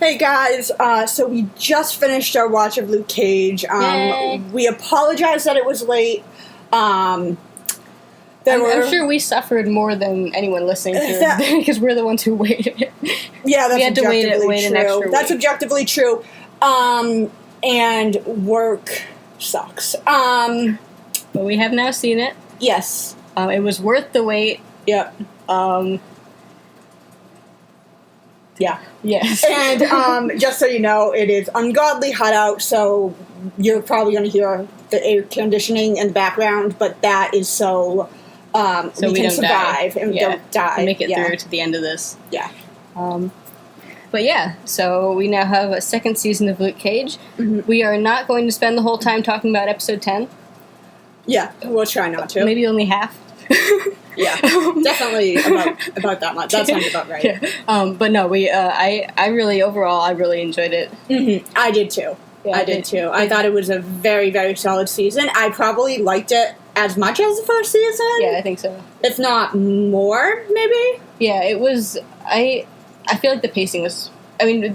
Hey guys, so we just finished our watch of Luke Cage. We apologize that it was late. I'm sure we suffered more than anyone listening to it because we're the ones who waited. Yeah, that's we had to wait an extra week. That's objectively true. And work sucks. But we have now seen it. Yes. It was worth the wait. Yep. Yeah. Yes. And just so you know, it is ungodly hot out, so you're probably going to hear the air conditioning in the background, but that is so we can survive and don't die. Make it through to the end of this. Yeah. But yeah, so we now have a second season of Luke Cage. Mm-hmm. We are not going to spend the whole time talking about episode 10. Yeah, we'll try not to. Maybe only half. Yeah, definitely about that much. That sounds about right. Yeah. But no, I really enjoyed it. Mm-hmm. I did too. Yeah, I did too. I thought it was a very, very solid season. I probably liked it as much as the first season. Yeah, I think so. If not more, maybe. Yeah, it was. I feel like the pacing was. I mean,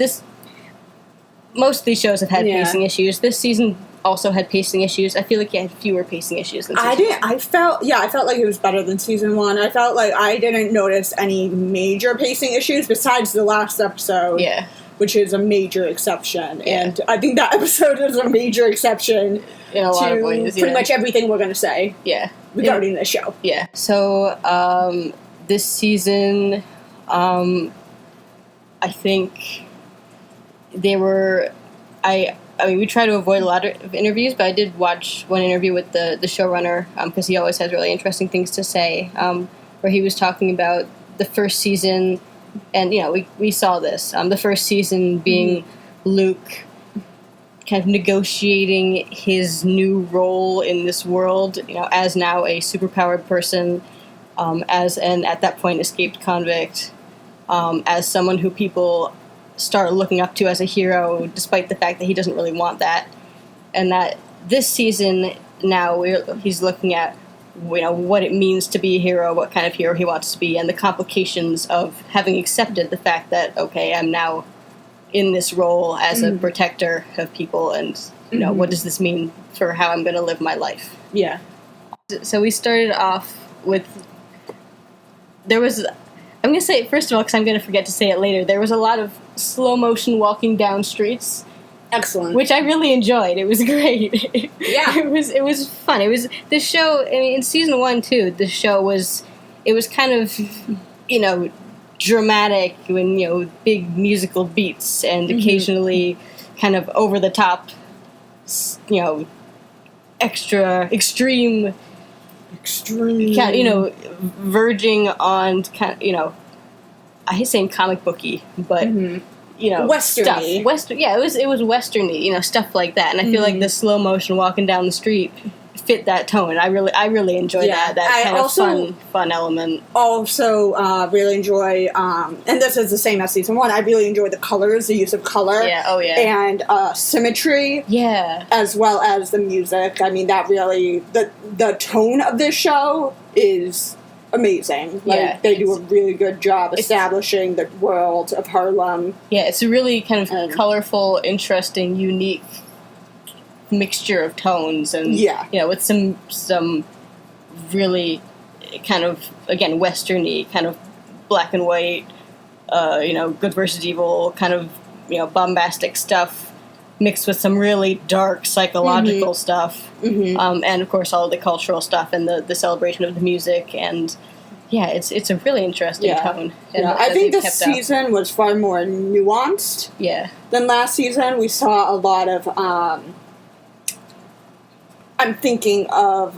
most of these shows have had pacing issues. This season also had pacing issues. I feel like it had fewer pacing issues than season one. I felt like it was better than season one. I felt like I didn't notice any major pacing issues besides the last episode. Yeah. Which is a major exception. Yeah. And I think that episode is a major exception in a lot of ways. Pretty much everything we're going to say. Yeah. Regarding the show. Yeah. So, this season, I think they were... I mean, we try to avoid a lot of interviews, but I did watch one interview with the showrunner, because he always has really interesting things to say, where he was talking about the first season, and, you know, we saw this, the first season being Luke kind of negotiating his new role in this world, you know, as now a superpowered person, as an, at that point, escaped convict, as someone who people start looking up to as a hero, despite the fact that he doesn't really want that. And that this season, now he's looking at, you know, what it means to be a hero, what kind of hero he wants to be, and the complications of having accepted the fact that, okay, I'm now in this role as a protector of people, and, you know, what does this mean for how I'm going to live my life? Yeah. So we started off with... I'm going to say it first of all, because I'm going to forget to say it later. There was a lot of slow motion walking down streets. Excellent. Which I really enjoyed. It was great. Yeah. It was fun. It was, the show, I mean, in season 1 too, the show was kind of, you know, dramatic when, you know, big musical beats and occasionally kind of over the top, you know, extreme, you know, verging on kind of, you know, I hate saying comic booky, but you know, westerny stuff. It was westerny, you know, stuff like that. And I feel like the slow motion walking down the street fit that tone. I really enjoyed that kind of fun element. Also, really enjoy, and this is the same as season 1. I really enjoy the colors, the use of color, and symmetry, as well as the music. I mean, that really the tone of this show is amazing. Like, they do a really good job establishing the world of Harlem. Yeah, it's a really kind of colorful, interesting, unique mixture of tones, and you know, with some really kind of, again, westerny, kind of black and white, you know, good versus evil, kind of, you know, bombastic stuff mixed with some really dark psychological stuff, and of course all of the cultural stuff and the celebration of the music, and it's a really interesting tone. I think this season was far more nuanced than last season. We saw a lot of I'm thinking of,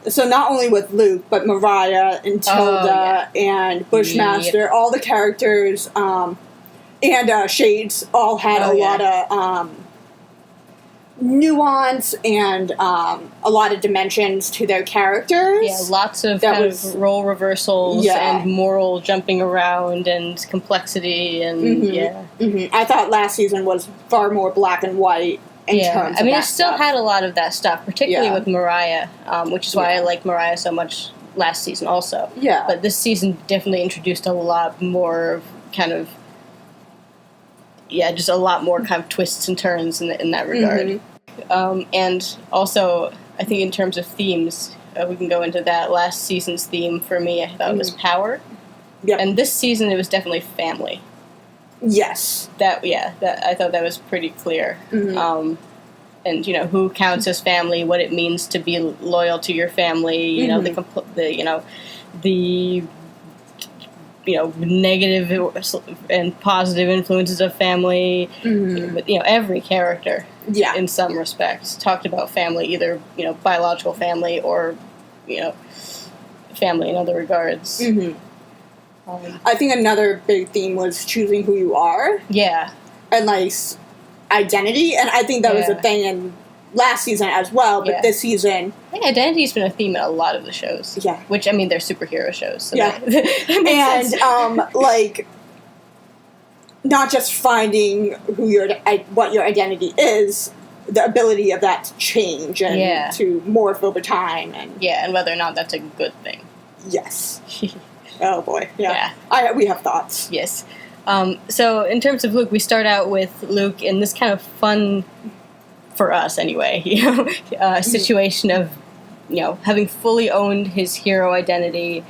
so not only with Luke, but Mariah and Tilda and Bushmaster, all the characters, and Shades all had a lot of nuance and a lot of dimensions to their characters. Yeah, lots of kind of role reversals and moral jumping around and complexity and I thought last season was far more black and white. I mean, it still had a lot of that stuff, particularly with Mariah, which is why I liked Mariah so much last season also. Yeah. But this season definitely introduced a lot more kind of just a lot more kind of twists and turns in that regard. And also, I think in terms of themes, we can go into that. Last season's theme for me, I thought was power. Yep. And this season, it was definitely family. Yes. That I thought that was pretty clear. And who counts as family, what it means to be loyal to your family. You know the negative and positive influences of family. But, every character, in some respects, talked about family, either biological family or family in other regards. I think another big theme was choosing who you are. Yeah. And, like, identity. And I think that was a thing in last season as well, but this season... I think identity's been a theme in a lot of the shows. Yeah. Which, I mean, they're superhero shows. So that and, like, not just finding what your identity is, the ability of that to change and to morph over time. And whether or not that's a good thing. Yes. Oh boy, yeah. We have thoughts. Yes. So in terms of Luke, we start out with Luke in this kind of fun, for us anyway, situation of, having fully owned his hero identity.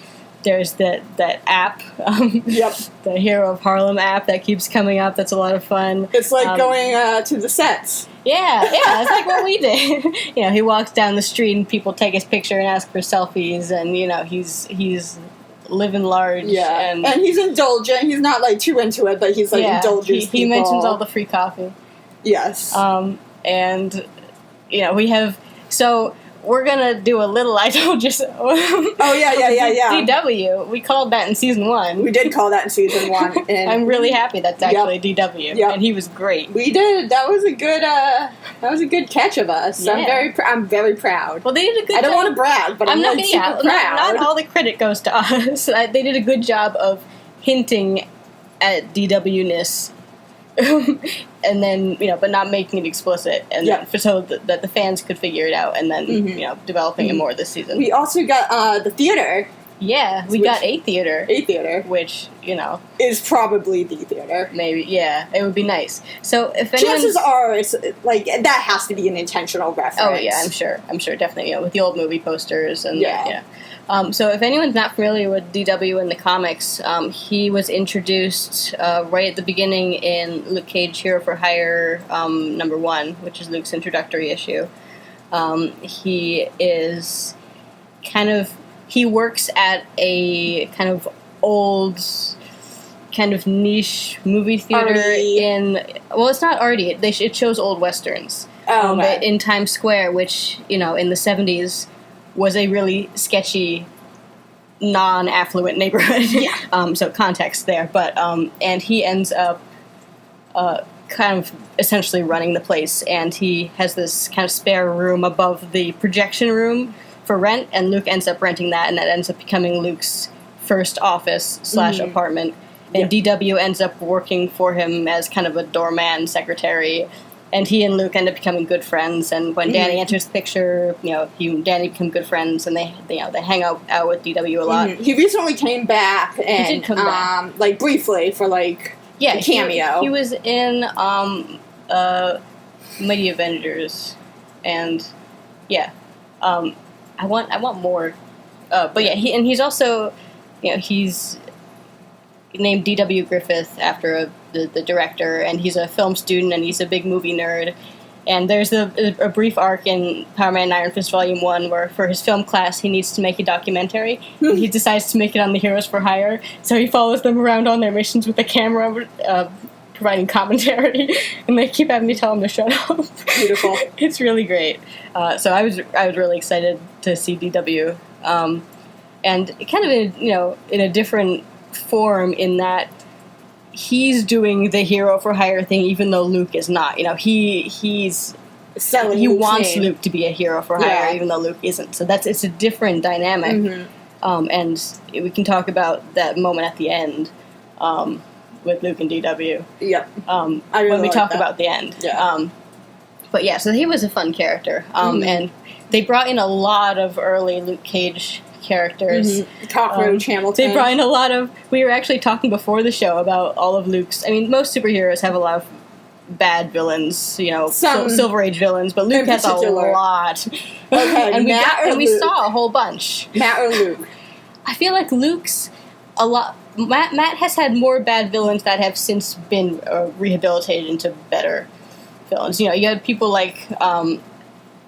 There's that app, the Hero of Harlem app that keeps coming up. That's a lot of fun. It's like going to the sets. Yeah, it's like what we did. He walks down the street and people take his picture and ask for selfies, and he's living large. Yeah, and he's indulgent. He's not like too into it, but he's like indulgent. He mentions all the free coffee. Yes. And we have we're gonna do a little I Told You So. Oh yeah. DW. We called that in season 1. We did call that in season 1. And I'm really happy that's actually DW. Yep. And he was great. We did. That was a good catch of us. Yeah. I'm very proud. Well, they did a good job. I don't want to brag, but I'm not super proud. Not all the credit goes to us. They did a good job of hinting at DW-ness. And then, but not making it explicit, and so that the fans could figure it out, and then, developing it more this season. We also got the theater. Yeah, we got a theater. A theater. Which, is probably the theater. Maybe, yeah. It would be nice. So, if chances are, it's, like, that has to be an intentional reference. Oh, yeah, I'm sure, definitely, with the old movie posters, and, so if anyone's not familiar with DW in the comics, he was introduced right at the beginning in Luke Cage Hero for Hire #1, which is Luke's introductory issue. He is he works at a kind of old, kind of niche movie theater it's not arty, it shows old westerns. But in Times Square, which, in the 70s, was a really sketchy, non-affluent neighborhood. Yeah. So context there. But, and he ends up kind of essentially running the place, and he has this kind of spare room above the projection room for rent, and Luke ends up renting that, and that ends up becoming Luke's first office / apartment. And DW ends up working for him as kind of a doorman, secretary. And he and Luke end up becoming good friends. And when Danny enters the picture, he and Danny become good friends, and they hang out with DW a lot. He recently came back, and he did come back, like briefly for a cameo. He was in Mighty Avengers, and I want more. But he's also he's named D.W. Griffith after the director, and he's a film student, and he's a big movie nerd. And there's a brief arc in Power Man and Iron Fist Volume 1 where for his film class he needs to make a documentary, and he decides to make it on the Heroes for Hire, so he follows them around on their missions with a camera, providing commentary, and they keep having me tell him to shut up. Beautiful. It's really great. So I was really excited to see DW, and kind of in a different form, in that he's doing the Hero for Hire thing, even though Luke is not. He's selling. He wants Luke to be a Hero for Hire, even though Luke isn't. So it's a different dynamic. And we can talk about that moment at the end with Luke and DW. Yep. When we talk about the end. Yeah. So he was a fun character. And they brought in a lot of early Luke Cage characters. Cockroach Hamilton. They brought in a lot of... We were actually talking before the show about all of Luke's... I mean, most superheroes have a lot of bad villains, you know, Silver Age villains, but Luke has a lot. Okay, and we saw a whole bunch. Matt or Luke? I feel like Luke's a lot... Matt has had more bad villains that have since been rehabilitated into better villains. You know, you had people like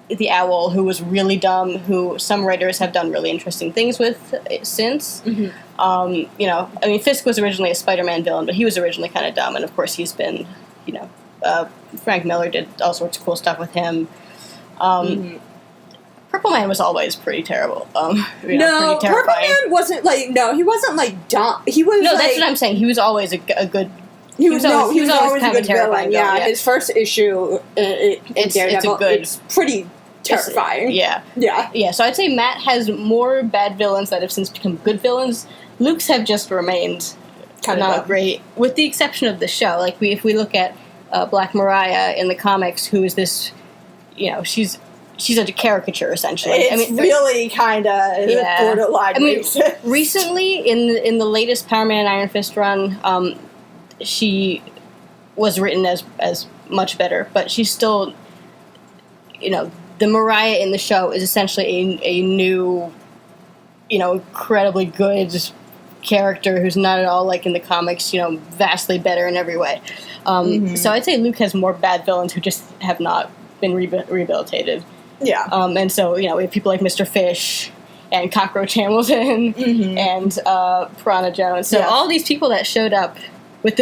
the Owl, who was really dumb, who some writers have done really interesting things with since. You know, I mean, Fisk was originally a Spider-Man villain, but he was originally kind of dumb, and of course he's been, you know, Frank Miller did all sorts of cool stuff with him. Purple Man was always pretty terrible. Pretty terrifying. Purple Man wasn't like he wasn't like dumb. He was that's what I'm saying. He was always a good. He was always kind of a good villain. Yeah, his first issue, it's pretty terrifying. Yeah. So I'd say Matt has more bad villains that have since become good villains. Luke's have just remained kind of not great, with the exception of the show. Like if we look at Black Mariah in the comics, who is this? You know, she's a caricature, essentially. It's really kind of borderline. I mean, recently, in the latest Power Man Iron Fist run, she was written as much better, but she's still, you know, the Mariah in the show is essentially a new, you know, incredibly good character who's not at all like in the comics, you know, vastly better in every way. So I'd say Luke has more bad villains who just have not been rehabilitated. Yeah. And so, you know, we have people like Mr. Fish and Cockroach Hamilton and Piranha Jones. So all these people that showed up,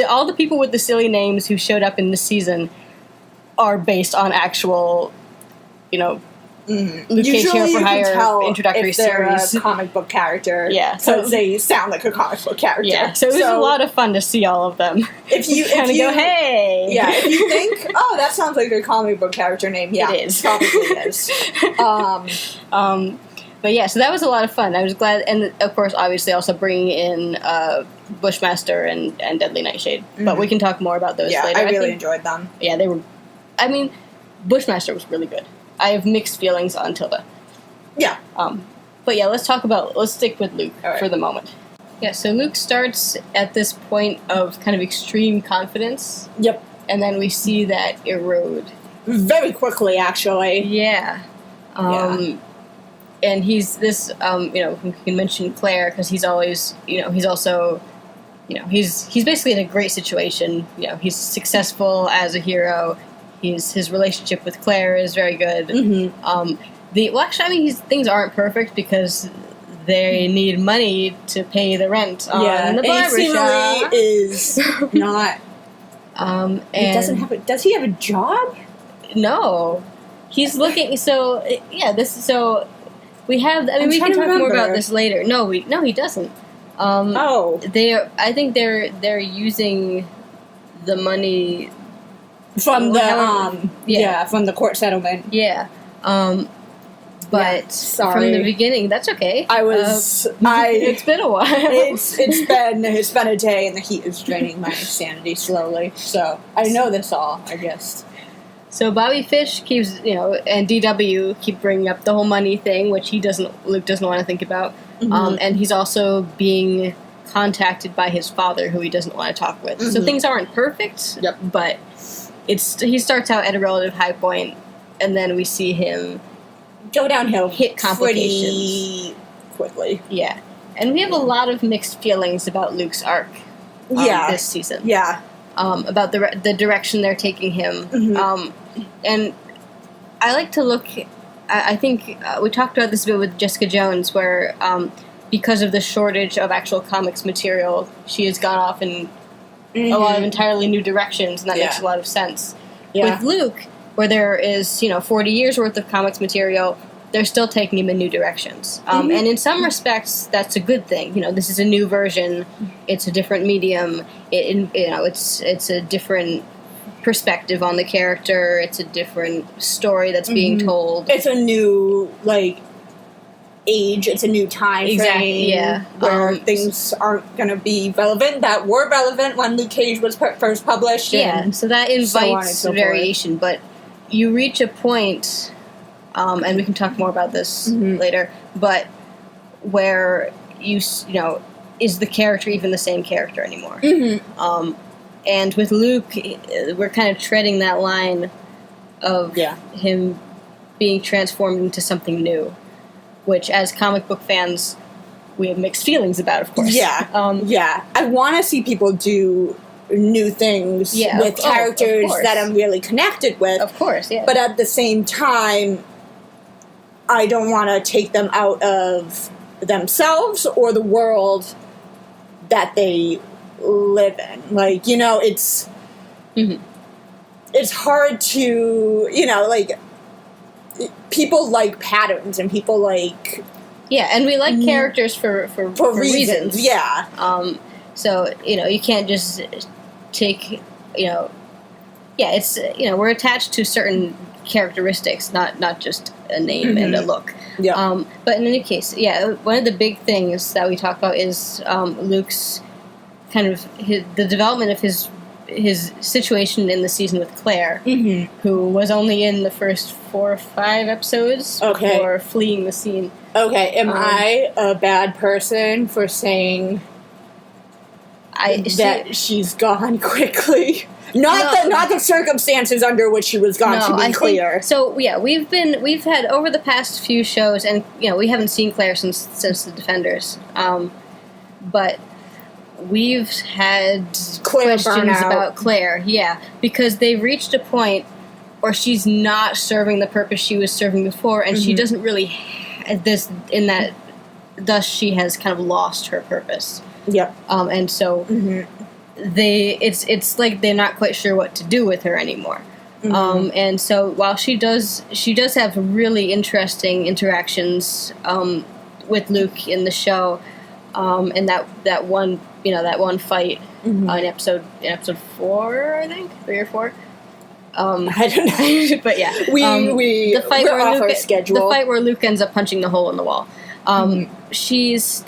all the people with the silly names who showed up in this season are based on actual, you know, Luke Cage Hero for Hire introductory series. A comic book character. Yeah. Because they sound like a comic book character. Yeah. So it was a lot of fun to see all of them. If you go, hey! Yeah, if you think, oh, that sounds like a comic book character name, yeah. It is. Probably is. But yeah, so that was a lot of fun. I was glad, and of course, obviously also bringing in Bushmaster and Deadly Nightshade. But we can talk more about those later. I really enjoyed them. Yeah, they were... I mean, Bushmaster was really good. I have mixed feelings on Tilda. Yeah. But yeah, let's stick with Luke for the moment. Yeah, so Luke starts at this point of kind of extreme confidence. Yep. And then we see that erode. Very quickly, actually. Yeah. And he's this, you know, we can mention Claire, because he's always, you know, he's also, you know, he's basically in a great situation. You know, he's successful as a hero. His relationship with Claire is very good. Actually, I mean, things aren't perfect because they need money to pay the rent on the barbershop. Is not. And doesn't have does he have a job? No, he's looking. So we have. I mean, we can talk more about this later. No, he doesn't. I think they're using the money. From the from the court settlement. Yeah. But sorry. From the beginning, that's okay. It's been a while. It's been a day, and the heat is draining my sanity slowly. So I know this all, I guess. So Bobby Fish keeps, you know, and DW keep bringing up the whole money thing, which Luke doesn't want to think about. And he's also being contacted by his father, who he doesn't want to talk with. So things aren't perfect. Yep. But he starts out at a relative high point, and then we see him go downhill, hit complications pretty quickly. Yeah, and we have a lot of mixed feelings about Luke's arc. This season. Yeah, about the direction they're taking him. And I like to look. I think we talked about this a bit with Jessica Jones, where because of the shortage of actual comics material, she has gone off in a lot of entirely new directions, and that makes a lot of sense. Yeah. With Luke, where there is, 40 years worth of comics material, they're still taking him in new directions. And in some respects, that's a good thing. This is a new version. It's a different medium. It's a different perspective on the character. It's a different story that's being told. It's a new, age. It's a new time frame. Where things aren't going to be relevant, that were relevant when Luke Cage was first published. Yeah, so that invites variation. But you reach a point, and we can talk more about this later, but where you know, is the character even the same character anymore? Mm-hmm. And with Luke, we're kind of treading that line of him being transformed into something new, which, as comic book fans, we have mixed feelings about, of course. Yeah. I want to see people do new things with characters that I'm really connected with. Of course, yeah. But at the same time, I don't want to take them out of themselves or the world that they live in. Like, you know, it's hard to, you know, like, people like patterns and people like... Yeah, and we like characters for reasons. Yeah. So, you know, you can't just take, you know... Yeah, it's, you know, we're attached to certain characteristics, not just a name and a look. Yeah. But in any case, one of the big things that we talk about is Luke's kind of the development of his situation in the season with Claire, who was only in the first 4 or 5 episodes before fleeing the scene. Okay, am I a bad person for saying that she's gone quickly? Not the circumstances under which she was gone, to be clear. We've had over the past few shows, and you know, we haven't seen Claire since the Defenders, but we've had questions about Claire, because they've reached a point where she's not serving the purpose she was serving before, and she doesn't really thus she has kind of lost her purpose. Yep. And so it's like they're not quite sure what to do with her anymore. And so while she does have really interesting interactions with Luke in the show, and that one fight in episode 4, I think 3 or 4. I don't know, but yeah, the fight where off our schedule. The fight where Luke ends up punching the hole in the wall. She's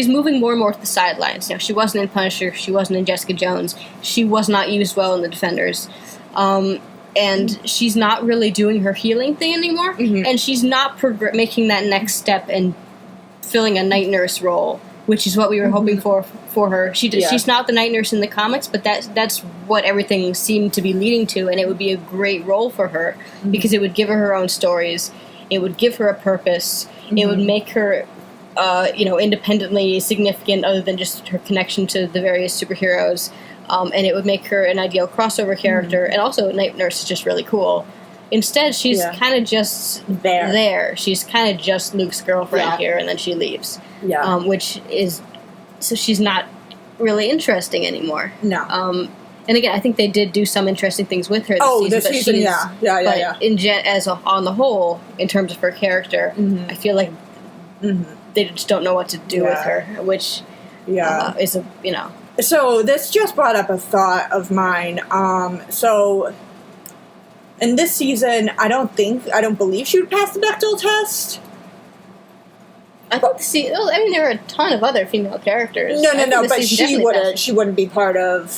moving more and more to the sidelines. You know, she wasn't in Punisher, she wasn't in Jessica Jones, she was not used well in the Defenders, and she's not really doing her healing thing anymore, and she's not making that next step and filling a night nurse role, which is what we were hoping for her. She's not the night nurse in the comics, but that's what everything seemed to be leading to, and it would be a great role for her because it would give her own stories, it would give her a purpose, it would make her independently significant other than just her connection to the various superheroes, and it would make her an ideal crossover character, and also Night Nurse is just really cool. Instead, she's kind of just there. She's kind of just Luke's girlfriend here, and then she leaves. Yeah. Which is... So she's not really interesting anymore. No. And again, I think they did do some interesting things with her this season. On the whole, in terms of her character, I feel like they just don't know what to do with her, which is So this just brought up a thought of mine. So in this season, I don't believe she would pass the Bechdel test. I think there are a ton of other female characters. No, but she wouldn't be part of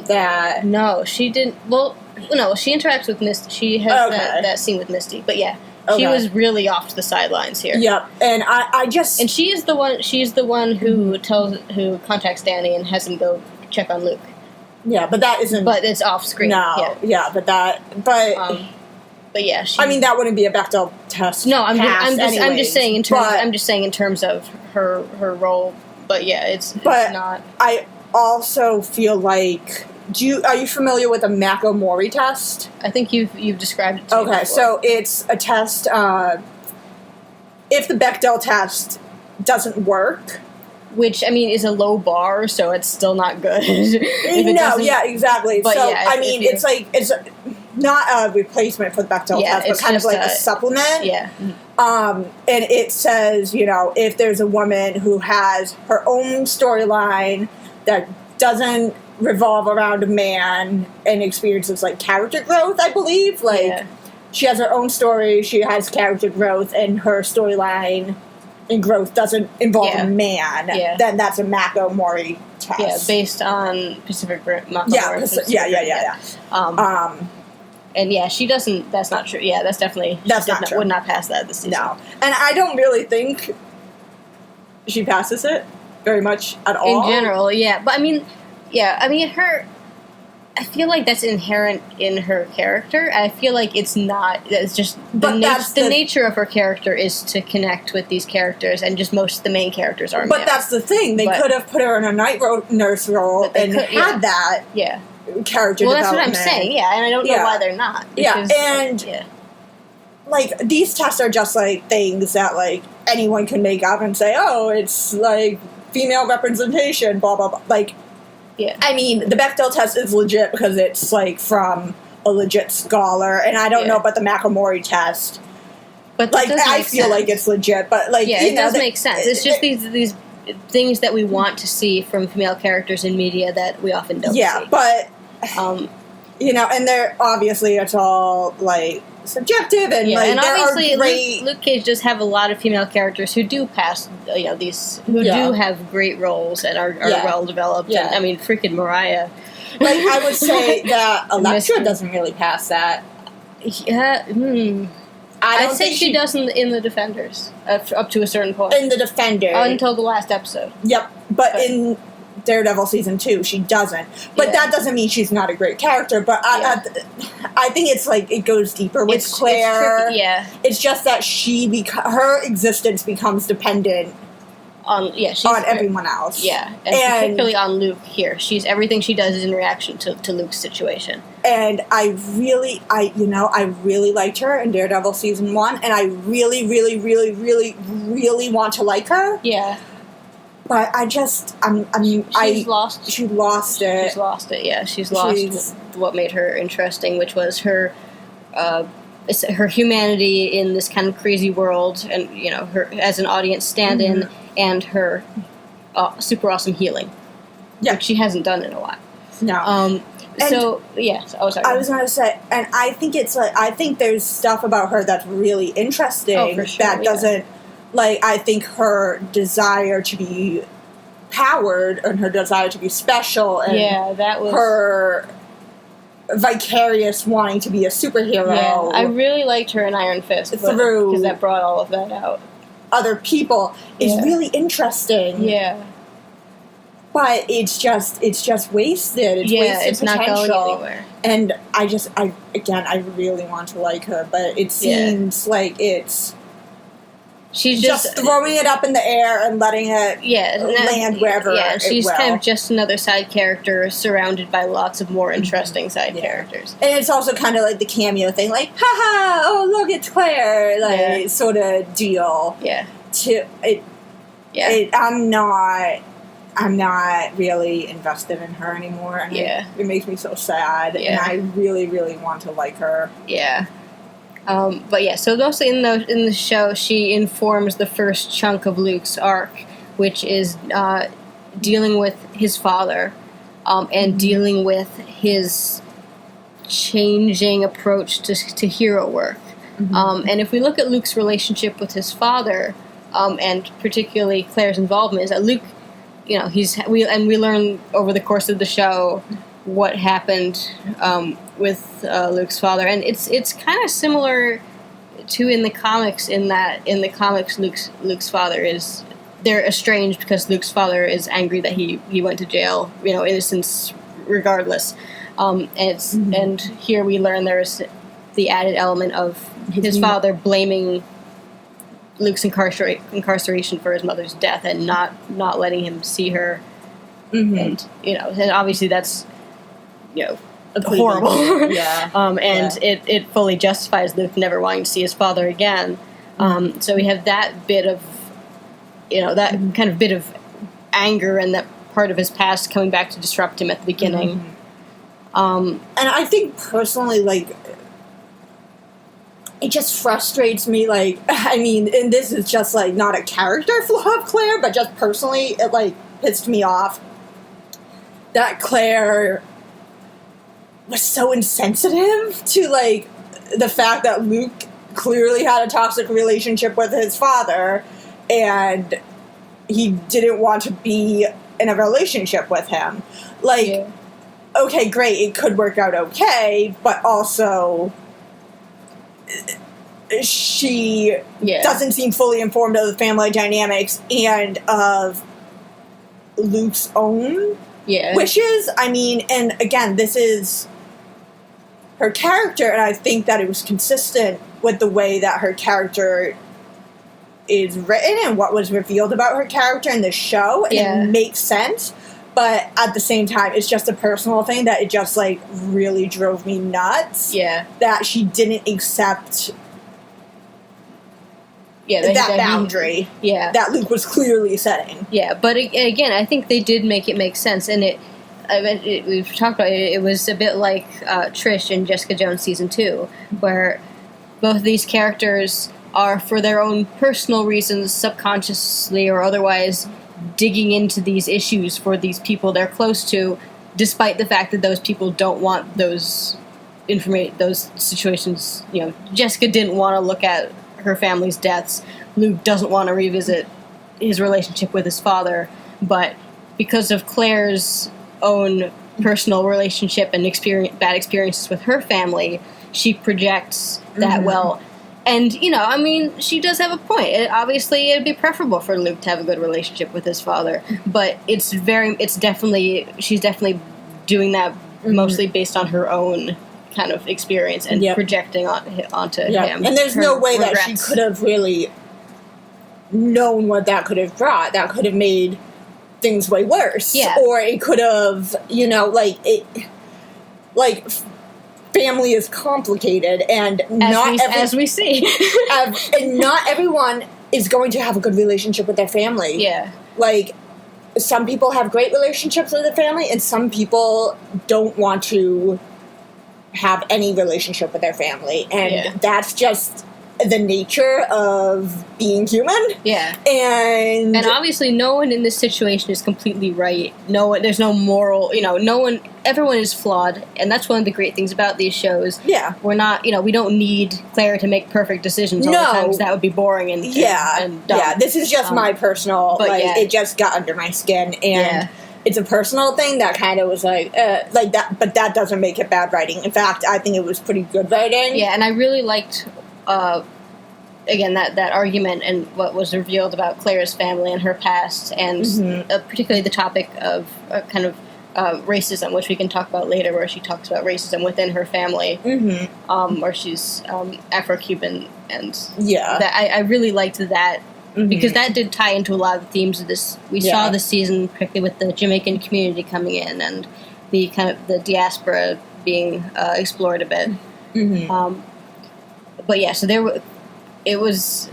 that. No, she didn't. Well, no, she interacts with Misty. She has that scene with Misty. But she was really off to the sidelines here. Yep, and I just... And she is the one. She's the one who contacts Danny and has him go check on Luke. Yeah, but that isn't... But it's off screen. No, but yeah, she... I mean, that wouldn't be a Bechdel test. No, I'm just saying in terms of her role. But yeah, it's not. I also feel like... Are you familiar with the Mako-Mori test? I think you've described it to me before. So it's a test. If the Bechdel test doesn't work, which I mean is a low bar, so it's still not good. Exactly. But it's not a replacement for the Bechdel test, but kind of like a supplement. Yeah. And it says, if there's a woman who has her own storyline that doesn't revolve around a man and experiences like character growth, I believe. She has her own story, she has character growth, and her storyline and growth doesn't involve a man, then that's a Mako-Mori test. Yeah, based on Pacific Rim. And yeah, she doesn't. That's not true. Yeah, that's definitely. That's not true. Would not pass that this season. No, and I don't really think she passes it very much at all. In general, yeah, but I mean, her. I feel like that's inherent in her character. I feel like it's not. It's just the nature of her character is to connect with these characters, and just most of the main characters are. But that's the thing. They could have put her in a night nurse role and had that. Yeah. Character well, development. That's what I'm saying. Yeah, and I don't know why they're not. Because, like these tests are just like things that like anyone can make up and say, oh, it's like female representation, blah blah blah. Like. Yeah. I mean, the Bechdel test is legit because it's, like, from a legit scholar, and I don't know about the McElmurray test. But like, I feel like it's legit, but, like, it does make sense. It's just these things that we want to see from female characters in media that we often don't see. Yeah, but, you know, and they're, obviously, it's all, like, subjective, and, like, and there obviously are great... Luke Cage does have a lot of female characters who do pass, you know, these, who do have great roles and are well developed. Yeah. And, I mean, freaking Mariah. Like, I would say that Elektra doesn't really pass that. Yeah, I'd say she does in the Defenders, up to a certain point. In the Defenders. Until the last episode. Yep, but in Daredevil Season 2, she doesn't. But that doesn't mean she's not a great character, but I think it's like, it goes deeper with Claire. It's just that her existence becomes dependent on everyone else. Yeah, and particularly on Luke here. Everything she does is in reaction to Luke's situation. And I really liked her in Daredevil Season 1, and I really, really, really, really, really want to like her. Yeah. But I just, she lost it. She's lost it, yeah. She's lost what made her interesting, which was her humanity in this kind of crazy world, and, you know, her as an audience stand-in, and her super awesome healing. Yeah. Which she hasn't done in a while. No. I was going to say, and I think I think there's stuff about her that's really interesting that doesn't... Like, I think her desire to be powered and her desire to be special and her vicarious wanting to be a superhero. Yeah, I really liked her in Iron Fist because that brought all of that out. Other people is really interesting. Yeah. But it's just wasted. It's wasted potential. Not going anywhere. And I really want to like her, but it seems like it's... She's just throwing it up in the air and letting it land wherever it she's will. Kind of just another side character surrounded by lots of more interesting side characters. And it's also kind of like the cameo thing, like, haha, oh, look, it's Claire, like, sort of deal. Yeah. I'm not really invested in her anymore, and it makes me so sad, and I really, really want to like her. Yeah. So mostly in the show, she informs the first chunk of Luke's arc, which is dealing with his father, and dealing with his changing approach to hero work. And if we look at Luke's relationship with his father, and particularly Claire's involvement, is that Luke, you know, we learn over the course of the show what happened with Luke's father, and it's kind of similar to in the comics, in that in the comics Luke's father they're estranged because Luke's father is angry that he went to jail, you know, innocence regardless, and here we learn there's the added element of his father blaming Luke's incarceration for his mother's death and not letting him see her, and, you know, and obviously that's, you know, horrible. It fully justifies Luke never wanting to see his father again. So we have that bit of, you know, that kind of bit of anger and that part of his past coming back to disrupt him at the beginning. And I think personally, like, it just frustrates me, like, I mean, and this is just, like, not a character flaw of Claire, but just personally, it, like, pissed me off that Claire was so insensitive to, like, the fact that Luke clearly had a toxic relationship with his father, and he didn't want to be in a relationship with him. Like, okay, great, it could work out okay, but also she doesn't seem fully informed of the family dynamics and of Luke's own wishes. I mean, and again, this is her character, and I think that it was consistent with the way that her character is written and what was revealed about her character in the show, and it makes sense. But at the same time, it's just a personal thing that it just, like, really drove me nuts. Yeah. That she didn't accept that boundary that Luke was clearly setting. Yeah, but again, I think they did make it make sense. And we've talked about it, it was a bit like Trish in Jessica Jones Season 2, where both of these characters are, for their own personal reasons, subconsciously or otherwise, digging into these issues for these people they're close to, despite the fact that those people don't want those situations. You know, Jessica didn't want to look at her family's deaths. Luke doesn't want to revisit his relationship with his father, but because of Claire's own personal relationship and bad experiences with her family, she projects that well. And, you know, I mean, she does have a point. Obviously, it'd be preferable for Luke to have a good relationship with his father, but she's definitely doing that mostly based on her own kind of experience and projecting onto him. And there's no way that she could have really known what that could have brought. That could have made things way worse. Yeah. Or it could have, you know, family is complicated, and as we see, and not everyone is going to have a good relationship with their family. Yeah, like some people have great relationships with their family, and some people don't want to have any relationship with their family, and that's just the nature of being human. Yeah. And obviously no one in this situation is completely right. There's no moral, everyone is flawed, and that's one of the great things about these shows. Yeah. We're not, we don't need Claire to make perfect decisions all the time, because that would be boring and dumb. Yeah, this is just my personal, it just got under my skin, and it's a personal thing that kind of was like that, but that doesn't make it bad writing. In fact, I think it was pretty good writing. Yeah, and I really liked again, that argument and what was revealed about Claire's family and her past, and particularly the topic of kind of racism, which we can talk about later, where she talks about racism within her family, where she's Afro-Cuban, and that I really liked that, because that did tie into a lot of the themes of this. We saw this season, particularly with the Jamaican community coming in and the kind of the diaspora being explored a bit. But yeah, so it was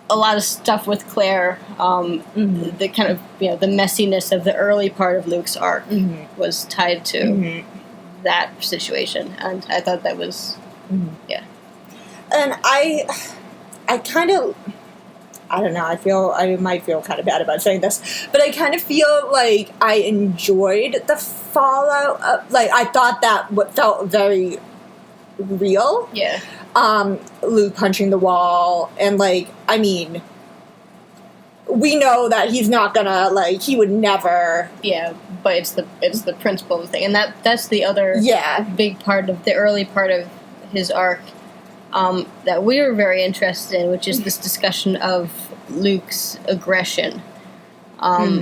a lot of stuff with Claire. The kind of the messiness of the early part of Luke's arc was tied to that situation, and I thought that was And I kind of, I don't know, I might feel kind of bad about saying this, but I kind of feel like I enjoyed the fallout. I thought that what felt very real. Yeah. Luke punching the wall, and I mean, we know that he's not gonna he would never. Yeah, but it's the principle of the thing, and that's the other big part of the early part of his arc that we were very interested in, which is this discussion of Luke's aggression,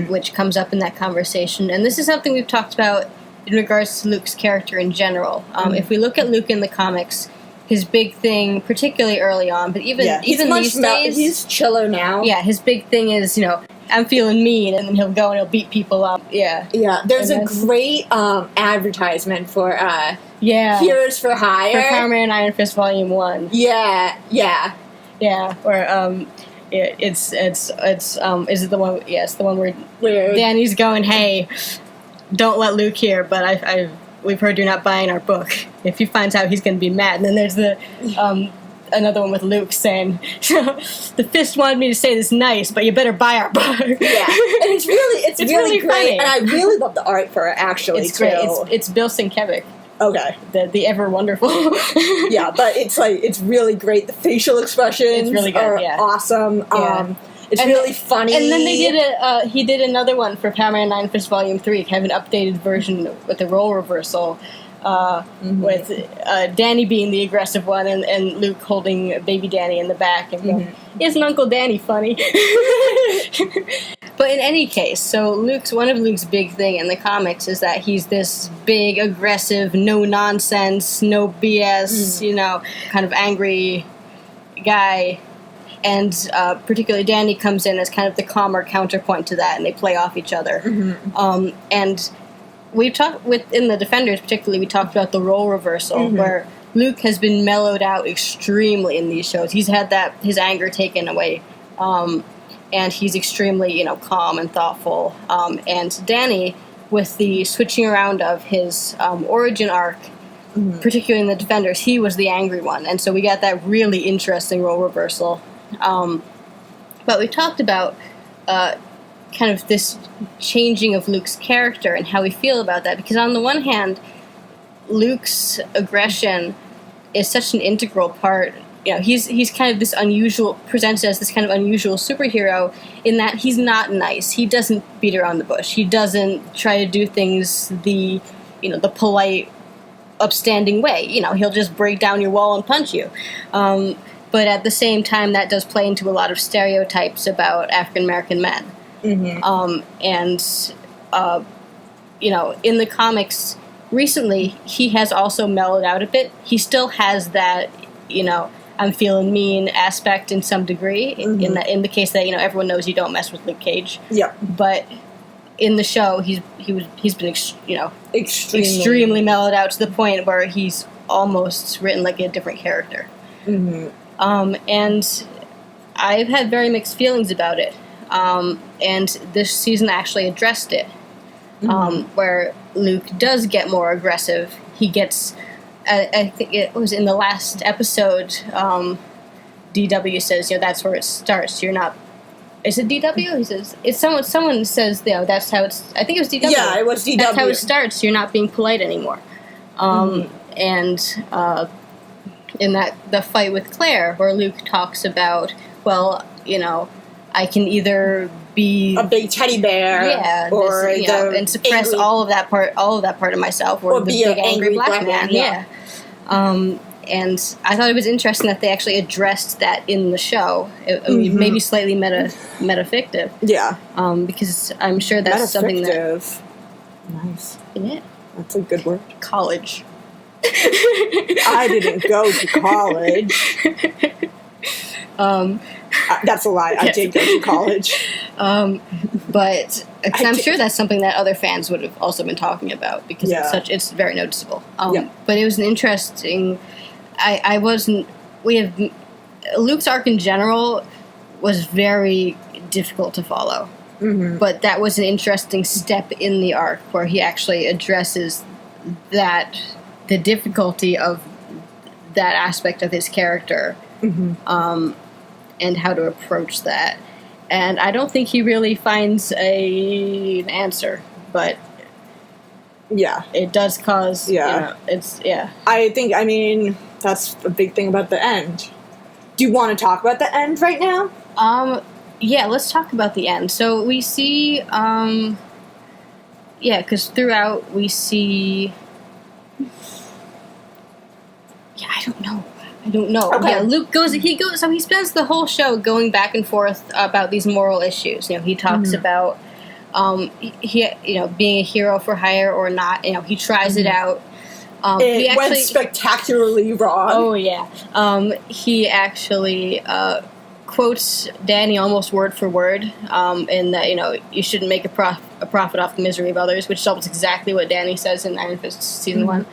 which comes up in that conversation, and this is something we've talked about in regards to Luke's character in general. If we look at Luke in the comics, his big thing, particularly early on, but even these days, he's chiller now. Yeah, his big thing is, I'm feeling mean, and then he'll go and he'll beat people up. Yeah. Yeah, there's a great advertisement for Heroes for Hire. For Power Man Iron Fist Volume 1. Yeah. Where it's is it the one? Yes, the one where Danny's going, hey, don't let Luke hear, but we've heard you're not buying our book. If he finds out, he's going to be mad. And then there's the another one with Luke saying, the Fist wanted me to say this nice, but you better buy our book. Yeah, and it's really great, funny. And I really love the art for it, actually, it's great. It's Bill Sienkiewicz. Okay. The ever wonderful. Yeah, but it's really great. The facial expressions are awesome. Yeah. It's really funny. And then they did he did another one for Power Man 9 Fist Volume 3, kind of an updated version with the role reversal, with Danny being the aggressive one and Luke holding baby Danny in the back and going, "Isn't Uncle Danny funny?" But in any case, so one of Luke's big thing in the comics is that he's this big, aggressive, no nonsense, no BS, kind of angry guy. And particularly Danny comes in as kind of the calmer counterpoint to that, and they play off each other. And we talked within the Defenders, particularly, we talked about the role reversal, where Luke has been mellowed out extremely in these shows. He's had his anger taken away, and he's extremely, calm and thoughtful. And Danny, with the switching around of his origin arc, particularly in the Defenders, he was the angry one, and so we got that really interesting role reversal. But we talked about kind of this changing of Luke's character and how we feel about that, because on the one hand, Luke's aggression is such an integral part. He's kind of this unusual, presented as this kind of unusual superhero in that he's not nice. He doesn't beat around the bush. He doesn't try to do things the polite, upstanding way. He'll just break down your wall and punch you. But at the same time, that does play into a lot of stereotypes about African American men. In the comics recently, he has also mellowed out a bit. He still has that, I'm feeling mean aspect in some degree. In the case that everyone knows you don't mess with Luke Cage. Yeah. But in the show, he's been extremely mellowed out to the point where he's almost written like a different character. And I've had very mixed feelings about it. And this season actually addressed it, where Luke does get more aggressive. He gets, I think it was in the last episode, DW says, that's where it starts. You're not, is it DW? He says, it's someone says, that's how it's, I think it was DW. Yeah, it was DW. That's how it starts. You're not being polite anymore. And, in the fight with Claire, where Luke talks about, I can either be a big teddy bear, and suppress angry, all of that part of myself, or the be big an angry black man. And I thought it was interesting that they actually addressed that in the show. I mean, maybe slightly metafictive. Yeah. Because I'm sure that's something that. Nice. Yeah. That's a good word. College. I didn't go to college. That's a lie. I did go to college. But I'm sure that's something that other fans would have also been talking about, because it's very noticeable. But it was an interesting. Luke's arc in general was very difficult to follow. But that was an interesting step in the arc where he actually addresses the difficulty of that aspect of his character, and how to approach that. And I don't think he really finds an answer, but it does cause, I mean, that's the big thing about the end. Do you want to talk about the end right now? Yeah, let's talk about the end. So we see, because throughout we see, I don't know. Okay. Yeah, Luke goes, so he spends the whole show going back and forth about these moral issues. He talks about, being a hero for hire or not. He tries it out. It went spectacularly wrong. Oh, yeah. He actually quotes Danny almost word for word, in that, you shouldn't make a profit off the misery of others, which is exactly what Danny says in Iron Fist Season 1.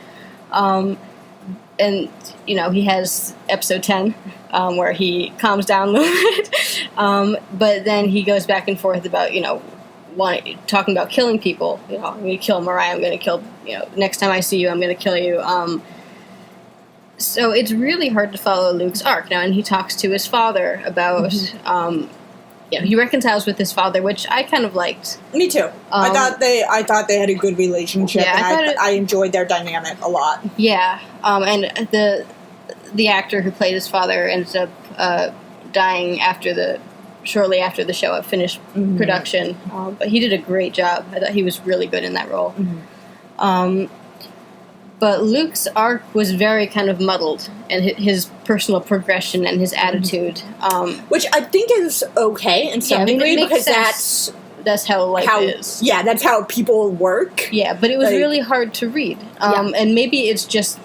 And, he has episode 10, where he calms down a little bit. But then he goes back and forth about, talking about killing people. I'm going to kill Mariah, I'm going to kill, next time I see you, I'm going to kill you. So it's really hard to follow Luke's arc now, and he talks to his father about, he reconciles with his father, which I kind of liked. Me too. I thought they had a good relationship, and I enjoyed their dynamic a lot. Yeah, and the actor who played his father ends up dying after the shortly after the show had finished production. But he did a great job. I thought he was really good in that role. But Luke's arc was very kind of muddled, and his personal progression and his attitude. Which I think is okay in some degree, because that's how life is. Yeah, that's how people work. Yeah, but it was really hard to read. And maybe it's just...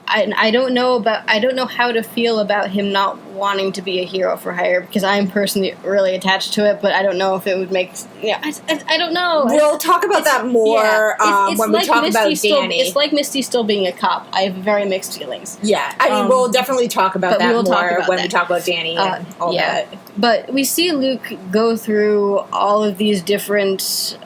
I don't know how to feel about him not wanting to be a hero for hire, because I am personally really attached to it, but I don't know if it would make... I don't know. We'll talk about that more when we talk about Danny. It's like Misty still being a cop. I have very mixed feelings. Yeah, I mean, we'll definitely talk about that more when we talk about Danny and all that. But we see Luke go through all of these different...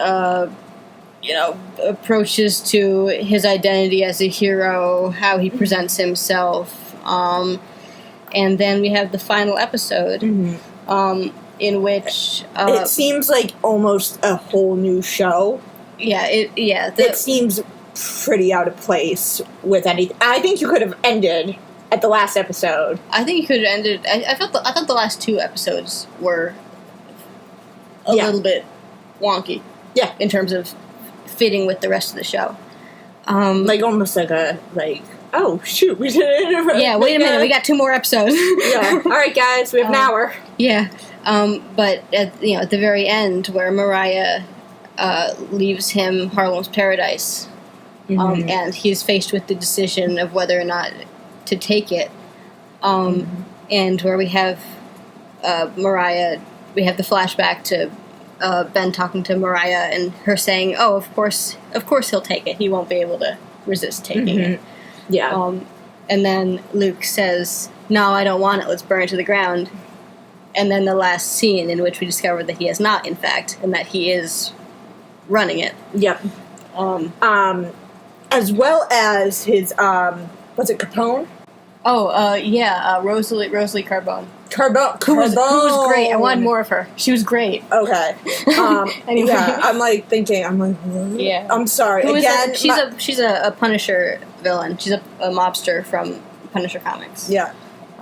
approaches to his identity as a hero, how he presents himself, and then we have the final episode, in which it seems like almost a whole new show. It seems pretty out of place with anything. I think you could have ended at the last episode. I think you could have ended. I thought the last 2 episodes were a little bit wonky. Yeah, in terms of fitting with the rest of the show. Almost oh shoot, we did it. Yeah, wait a minute, we got 2 more episodes. Yeah. All right, guys, we have an hour. Yeah. But at the very end, where Mariah leaves him Harlem's Paradise, and he's faced with the decision of whether or not to take it, and where we have Mariah, we have the flashback to Ben talking to Mariah and her saying, "Oh, of course he'll take it. He won't be able to resist taking it." Yeah. And then Luke says, "No, I don't want it. Let's burn it to the ground." And then the last scene in which we discover that he has not, in fact, and that he is running it. Yep. As well as his was it Capone? Oh, Rosalie Carbone. Carbone. Who was great. I wanted more of her. She was great. Okay. Anyway. Yeah, I'm thinking, what? Yeah. I'm sorry. Again, she's a Punisher villain. She's a mobster from Punisher comics. Yeah.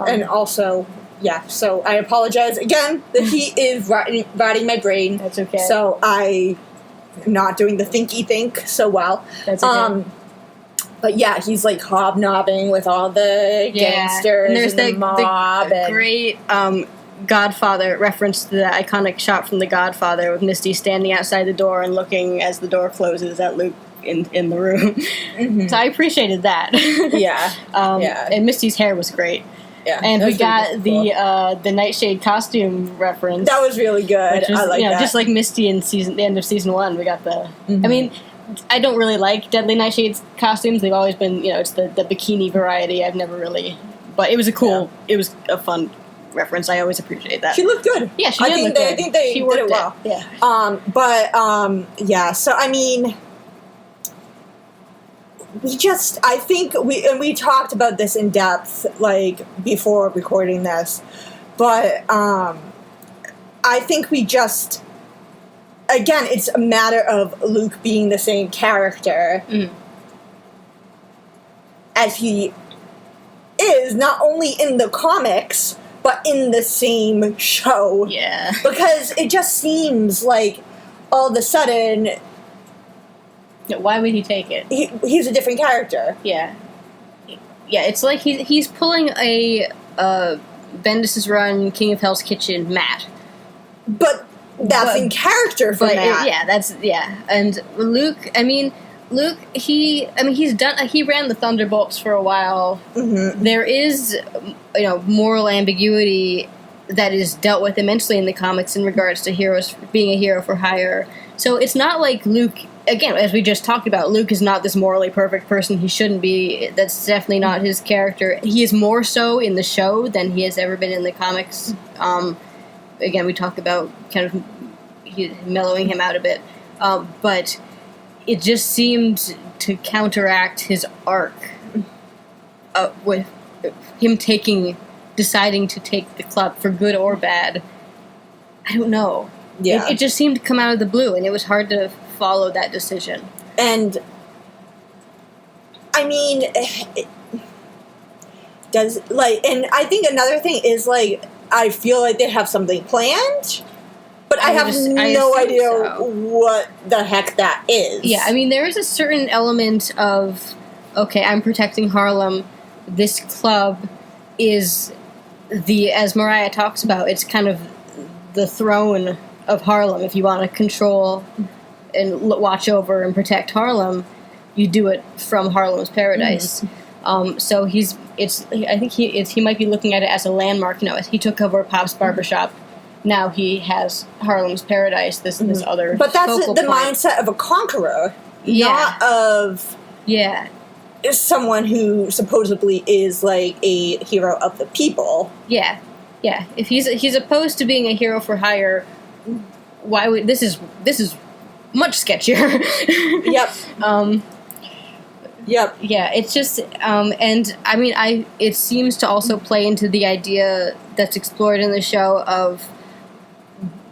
And also, so I apologize again that he is rotting my brain. That's okay. So I'm not doing the thinky think so well. That's okay. But yeah, he's hobnobbing with all the gangsters and there's the mob. The great Godfather reference to the iconic shot from The Godfather with Misty standing outside the door and looking as the door closes at Luke in the room. So I appreciated that. Yeah. And Misty's hair was great. Yeah, and we got the Nightshade costume reference. That was really good. Was, I like that. Just like Misty in the end of season 1, we got the. I mean, I don't really like Deadly Nightshade's costumes. They've always been, it's the bikini variety. I've never really, but it was it was a fun reference. I always appreciate that. She looked good. Yeah, she did look good. I think they did it well. Yeah. So I mean, I think we talked about this in depth, before recording this, but I think we just, again, it's a matter of Luke being the same character as he is, not only in the comics, but in the same show. Yeah. Because it just seems like all of a sudden... Why would he take it? He's a different character. Yeah. Yeah, it's like he's pulling a Bendis' Run, King of Hell's Kitchen Matt. But that's in character for Matt. And Luke, he ran the Thunderbolts for a while. Mm-hmm. There is, moral ambiguity that is dealt with immensely in the comics in regards to heroes being a hero for hire. So it's not like Luke, again, as we just talked about, Luke is not this morally perfect person. He shouldn't be. That's definitely not his character. He is more so in the show than he has ever been in the comics. Again, we talked about kind of mellowing him out a bit. But it just seemed to counteract his arc with him deciding to take the club for good or bad. I don't know. Yeah. It just seemed to come out of the blue, and it was hard to follow that decision. And, I mean, and I think another thing is, I feel like they have something planned, but I have no idea what the heck that is. Yeah, I mean, there is a certain element of, okay, I'm protecting Harlem. This club is as Mariah talks about, it's kind of the throne of Harlem. If you want to control and watch over and protect Harlem, you do it from Harlem's Paradise. So I think he might be looking at it as a landmark. He took over Pop's Barbershop. Now he has Harlem's Paradise. This other, but that's the mindset of a conqueror, not of someone who supposedly is like a hero of the people. Yeah. If he's opposed to being a hero for hire, why would this is much sketchier. Yep. Yep. Yeah, it's just, and I mean, it seems to also play into the idea that's explored in the show of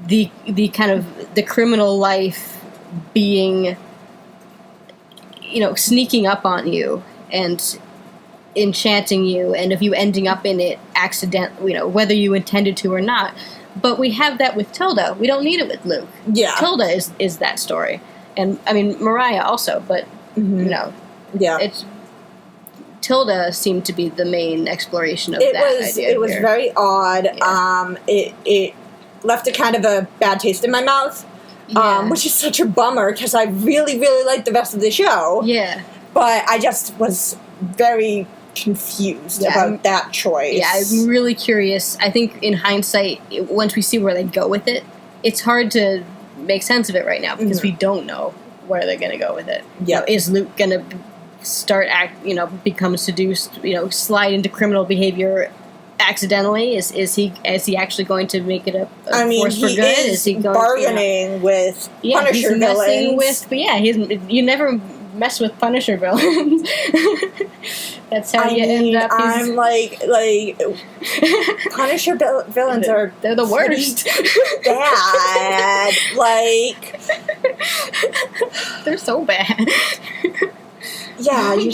the kind of the criminal life being, sneaking up on you and enchanting you, and if you ending up in it accidentally, whether you intended to or not. But we have that with Tilda. We don't need it with Luke. Yeah. Tilda is that story. And, I mean, Mariah also, but, yeah. Tilda seemed to be the main exploration of that idea. It was very odd. Yeah. It left a kind of a bad taste in my mouth, which is such a bummer because I really, really liked the rest of the show. Yeah. But I just was very confused about that choice. Yeah, I'm really curious. I think in hindsight, once we see where they go with it, it's hard to make sense of it right now because we don't know where they're going to go with it. Yeah. Is Luke going to become seduced, slide into criminal behavior accidentally? Is he actually going to make it a force for good? Is he going bargaining with Punisher villains? You never mess with Punisher villains. That's how you end up. I'm like Punisher villains are they're the worst. Bad, like they're so bad. Yeah, you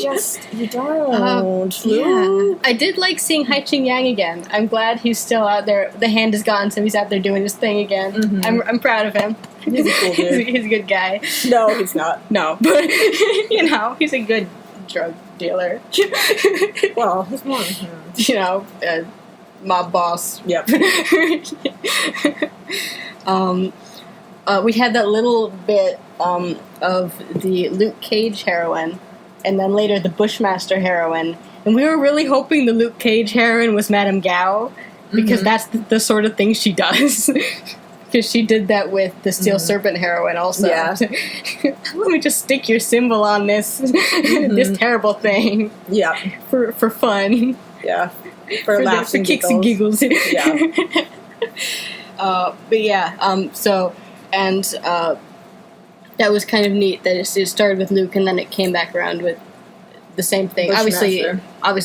don't. Yeah. I did like seeing Hai Ching Yang again. I'm glad he's still out there. The hand is gone, so he's out there doing his thing again. Mm-hmm. I'm proud of him. He's a cool dude. He's a good guy. No, he's not. No, but he's a good drug dealer. Well, he's more. Mob boss. Yep. We had that little bit of the Luke Cage heroine, and then later the Bushmaster heroine, and we were really hoping the Luke Cage heroine was Madame Gao, because that's the sort of thing she does. Because she did that with the Steel Serpent heroine also. Yeah. Let me just stick your symbol on this this terrible thing. Yeah. For fun. Yeah. For laughs and kicks and giggles. Yeah. But yeah, that was kind of neat that it started with Luke and then it came back around with the same thing. Obviously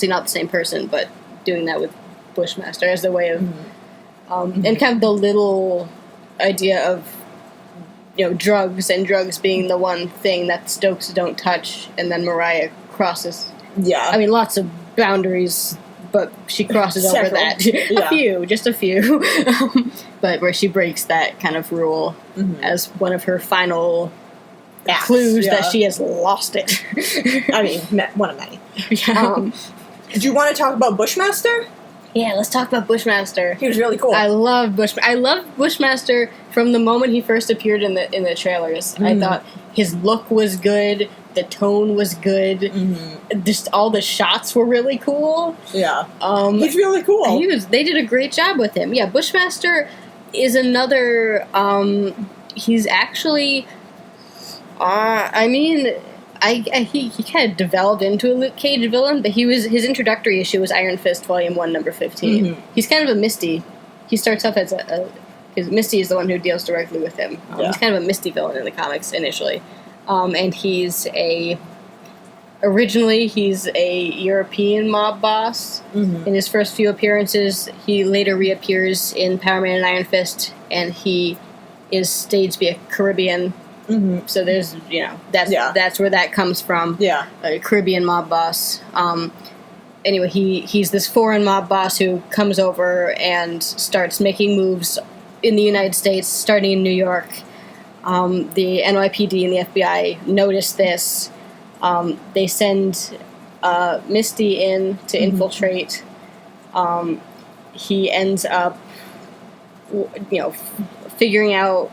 not the same person, but doing that with Bushmaster as a way of, and kind of the little idea of, drugs and drugs being the one thing that Stokes don't touch, and then Mariah crosses. Yeah. I mean, lots of boundaries, but she crosses over that. Just a few. But where she breaks that kind of rule as one of her final clues that she has lost it. I mean, one of many. Yeah. Did you want to talk about Bushmaster? Yeah, let's talk about Bushmaster. He was really cool. I love Bushmaster from the moment he first appeared in the trailers. I thought his look was good, the tone was good, just all the shots were really cool. Yeah, he's really cool. They did a great job with him. Yeah, Bushmaster is another. He's actually. He kind of developed into a Luke Cage villain, but his introductory issue was Iron Fist Volume 1, number 15. He's kind of a Misty. He starts off as because Misty is the one who deals directly with him. He's kind of a Misty villain in the comics initially. And originally he's a European mob boss. In his first few appearances, he later reappears in Power Man and Iron Fist, and he is staged to be a Caribbean. So there's, that's where that comes from. Yeah. A Caribbean mob boss. anyway, he's this foreign mob boss who comes over and starts making moves in the United States, starting in New York. The NYPD and the FBI notice this. They send Misty in to infiltrate. He ends up, figuring out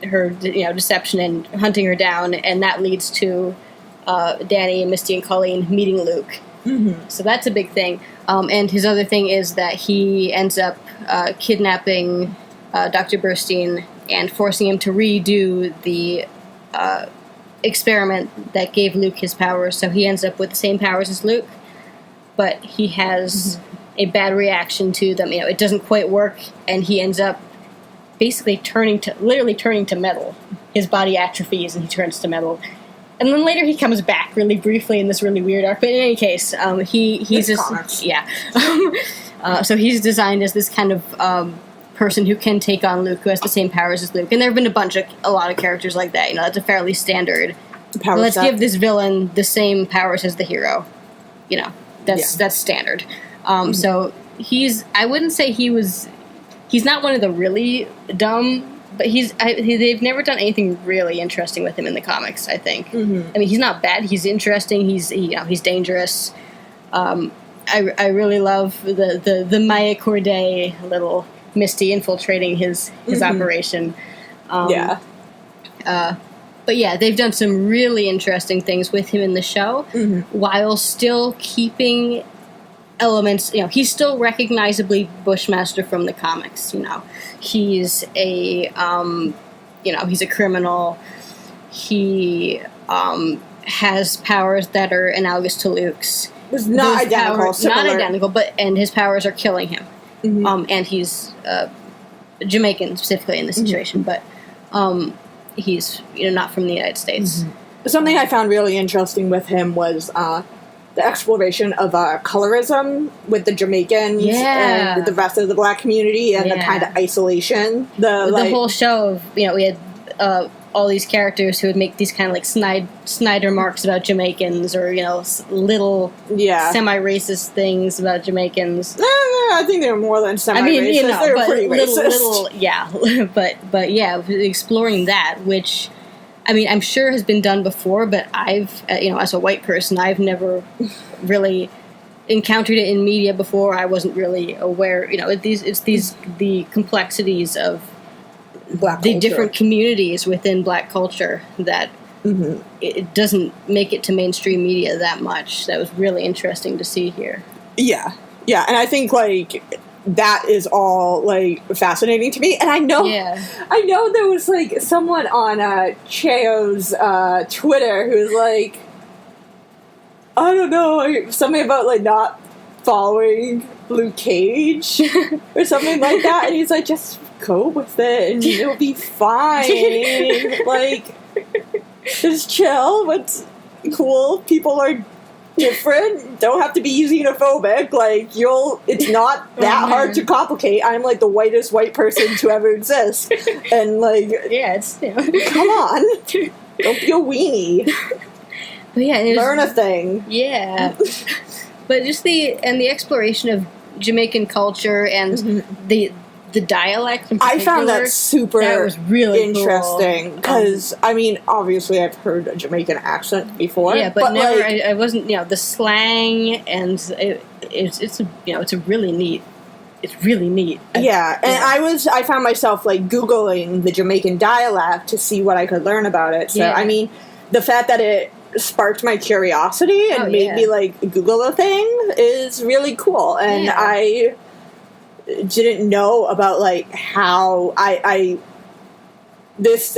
her, deception and hunting her down, and that leads to Danny and Misty and Colleen meeting Luke. Mm-hmm. So that's a big thing. And his other thing is that he ends up kidnapping Dr. Burstein and forcing him to redo the experiment that gave Luke his powers. So he ends up with the same powers as Luke, but he has a bad reaction to them. It doesn't quite work, and he ends up basically turning to metal. His body atrophies, and he turns to metal. And then later he comes back really briefly in this really weird arc. But in any case, he's just comics. Yeah. So he's designed as this kind of person who can take on Luke, who has the same powers as Luke. And there have been a lot of characters like that. That's a fairly standard. Let's give this villain the same powers as the hero. That's standard. So I wouldn't say he's not one of the really dumb. But they've never done anything really interesting with him in the comics, I think. Mm-hmm. I mean, he's not bad. He's interesting. He's dangerous. I really love the Maya Corday little Misty infiltrating his operation. But yeah, they've done some really interesting things with him in the show, while still keeping elements. He's still recognizably Bushmaster from the comics. He's a he's a criminal. He has powers that are analogous to Luke's. It's not identical, and his powers are killing him. Mm-hmm. And he's Jamaican specifically in this situation, but he's not from the United States. Mm-hmm. Something I found really interesting with him was the exploration of colorism with the Jamaicans and the rest of the black community, and the kind of isolation. The whole show of, we had all these characters who would make these kind of like Snyder marks about Jamaicans, or, little semi-racist things about Jamaicans. No, I think they were more than semi-racist. They were pretty racist. But yeah, exploring that, which... I mean, I'm sure has been done before, but I've, as a white person, I've never really encountered it in media before. I wasn't really aware, it's the complexities of Black the culture. Different communities within Black culture that it doesn't make it to mainstream media that much. That was really interesting to see here. Yeah, and I think, that is all fascinating to me, and I know there was someone on Cheo's Twitter who's I don't know, something about not following Luke Cage or something like that, and he's just go with it and it'll be fine. Just chill. What's cool? People are different. Don't have to be xenophobic. It's not that hard to complicate. I'm the whitest white person to ever exist, and it's come on, don't be a weenie. But yeah, learn a thing. Yeah, but just the exploration of Jamaican culture and the dialect. I found that was really interesting, cool. Because obviously I've heard a Jamaican accent before. Yeah, but never. I wasn't. The slang, and it's really neat. It's really neat. Yeah, and I found myself Googling the Jamaican dialect to see what I could learn about it. So the fact that it sparked my curiosity and made me Google the thing is really cool, and I didn't know about how I this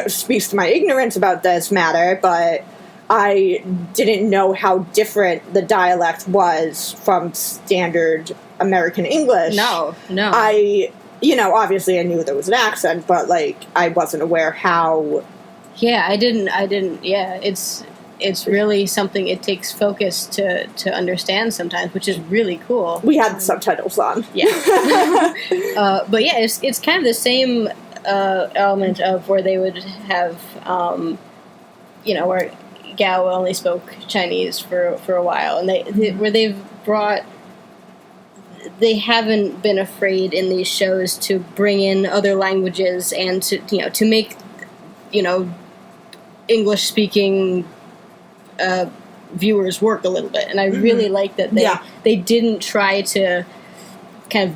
speaks to my ignorance about this matter, but I didn't know how different the dialect was from standard American English. No. Obviously I knew there was an accent, but I wasn't aware how. Yeah, I didn't. Yeah, it's really something it takes focus to understand sometimes, which is really cool. We had the subtitles on. Yeah. But yeah, it's kind of the same element of where they would have, where Gao only spoke Chinese for a while, and they haven't been afraid in these shows to bring in other languages and to make English speaking viewers work a little bit, and I really like that they didn't try to kind of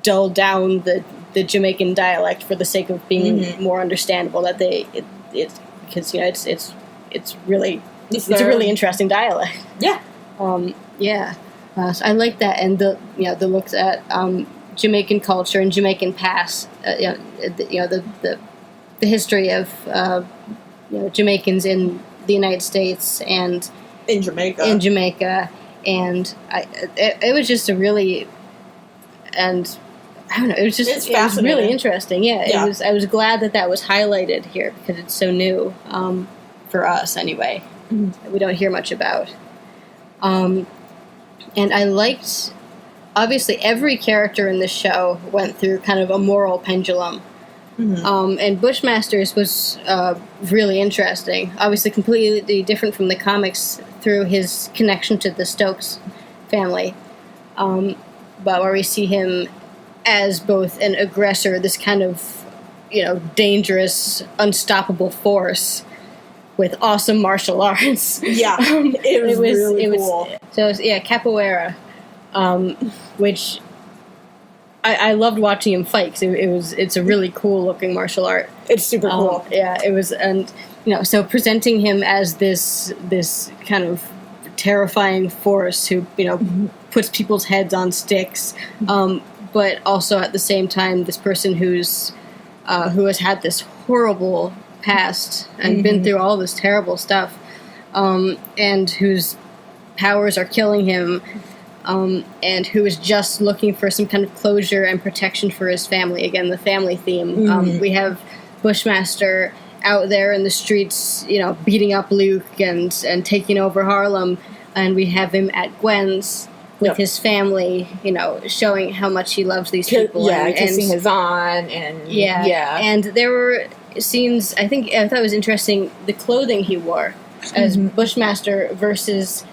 dull down the Jamaican dialect for the sake of being more understandable. That because it's really a really interesting dialect. Yeah. So I like that, and the looks at Jamaican culture and Jamaican past. The history of Jamaicans in the United States and in Jamaica, and it was just a really, and I don't know, it was really interesting. Yeah, I was glad that was highlighted here because it's so new for us anyway. We don't hear much about. And I liked, obviously, every character in this show went through kind of a moral pendulum. And Bushmasters was really interesting. Obviously, completely different from the comics through his connection to the Stokes family. But where we see him as both an aggressor, this kind of, dangerous, unstoppable force with awesome martial arts. Yeah, it was really cool. So, capoeira, which I loved watching him fight because it's a really cool looking martial art. It's super cool. Yeah, it was, and so presenting him as this kind of terrifying force who puts people's heads on sticks, but also at the same time this person who has had this horrible past and been through all this terrible stuff, and whose powers are killing him. And who is just looking for some kind of closure and protection for his family. Again, the family theme. We have Bushmaster out there in the streets, beating up Luke and taking over Harlem, and we have him at Gwen's with his family, showing how much he loves these people. Yeah, kissing his aunt, and and there were scenes. I thought it was interesting the clothing he wore as Bushmaster versus.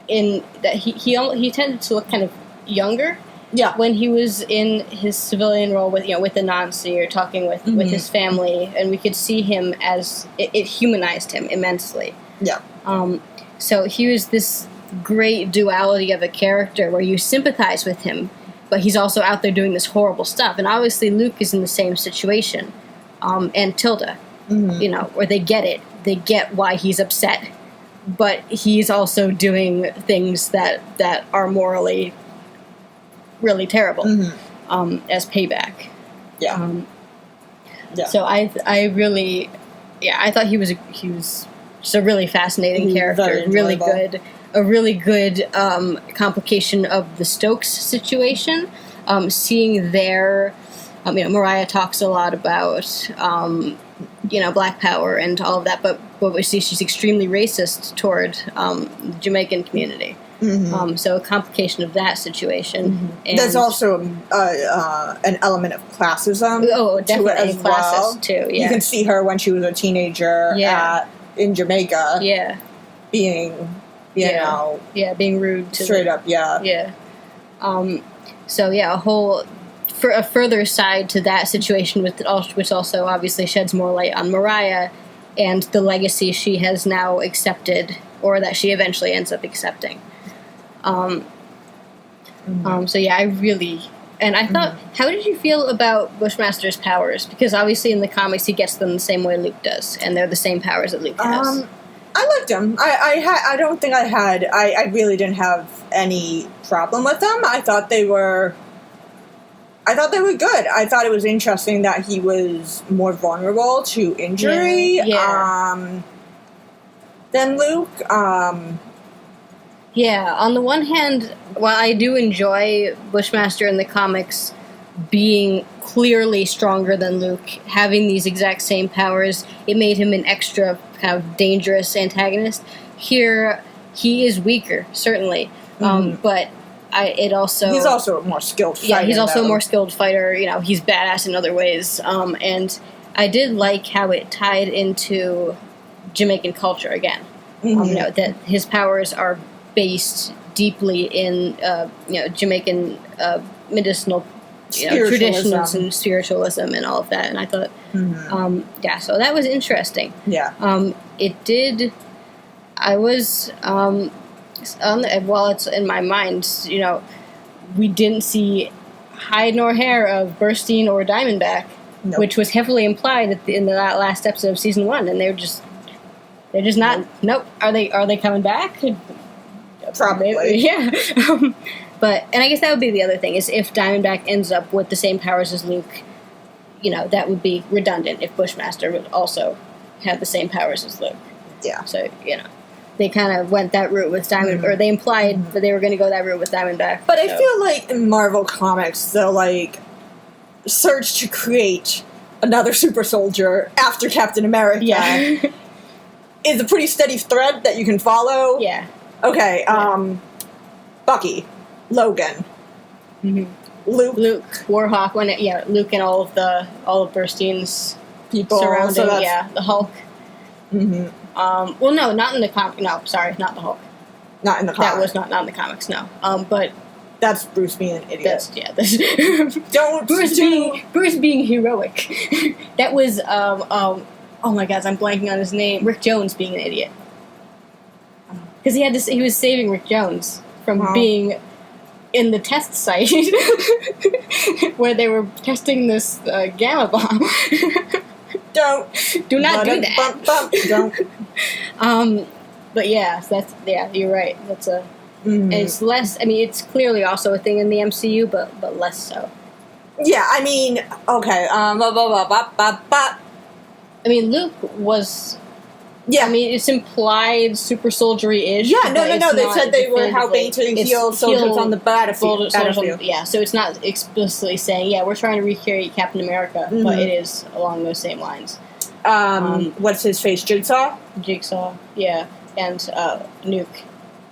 In that he tended to look kind of younger. Yeah. When he was in his civilian role with the Nancy or talking with his family, and we could see him as it humanized him immensely. Yeah. So he was this great duality of a character where you sympathize with him, but he's also out there doing this horrible stuff. And obviously Luke is in the same situation, and Tilda, where they get it. They get why he's upset. But he's also doing things that are morally really terrible as payback. Yeah. So I really, I thought he was just a really fascinating character. Really good, a really good complication of the Stokes situation. Seeing their, Mariah talks a lot about. Black power and all of that, but we see she's extremely racist toward the Jamaican community. So a complication of that situation. And there's also an element of classism. Oh, definitely to it as classist too. Yeah, you can see her when she was a teenager in Jamaica. Yeah, being being rude to straight up. Yeah. So a whole. For a further side to that situation, which also obviously sheds more light on Mariah and the legacy she has now accepted, or that she eventually ends up accepting. So I really, and I thought, how did you feel about Bushmaster's powers? Because obviously in the comics he gets them the same way Luke does, and they're the same powers that Luke has. I liked them. I don't think I really didn't have any problem with them. I thought they were good. I thought it was interesting that he was more vulnerable to injury than Luke. On the one hand, while I do enjoy Bushmaster in the comics being clearly stronger than Luke, having these exact same powers, it made him an extra kind of dangerous antagonist. Here, he is weaker, certainly, but he's also a more skilled fighter. Yeah, he's also a more skilled fighter. He's badass in other ways. And I did like how it tied into Jamaican culture again. That his powers are based deeply in Jamaican medicinal traditions and spiritualism and all of that. And I thought, so that was interesting. Yeah. It did. I was it's in my mind, we didn't see hide nor hair of Burstein or Diamondback, which was heavily implied in the last episode of season 1, and they're just not. Nope. Are they coming back? Probably. Yeah. And I guess that would be the other thing, is if Diamondback ends up with the same powers as Luke, that would be redundant if Bushmaster would also have the same powers as Luke. Yeah. So, they kind of went that route with Diamond, or they implied that they were going to go that route with Diamondback. But I feel like in Marvel Comics, they'll, search to create another super soldier after Captain America. Yeah. Is a pretty steady thread that you can follow. Yeah. Okay, Bucky. Logan, Luke, Warhawk. Luke and all of Burstein's people surrounding. The Hulk. Well, no, not in the comic. No, sorry, not the Hulk. Not in the comics. That was not in the comics. No, but that's Bruce being an idiot. Don't Bruce being heroic. That was oh my God, I'm blanking on his name. Rick Jones being an idiot because he was saving Rick Jones from being in the test site where they were testing this gamma bomb. Do not do that. Don't. But you're right. That's a. It's less. I mean, it's clearly also a thing in the MCU, but less so. Yeah, I mean, okay. I mean, Luke was. Yeah, I mean, it's implied super soldier-y-ish. Yeah, no. They said they were helping to heal soldiers on the battlefield. So it's not explicitly saying, we're trying to recreate Captain America, but it is along those same lines. What's his face? Jigsaw, yeah, and Nuke.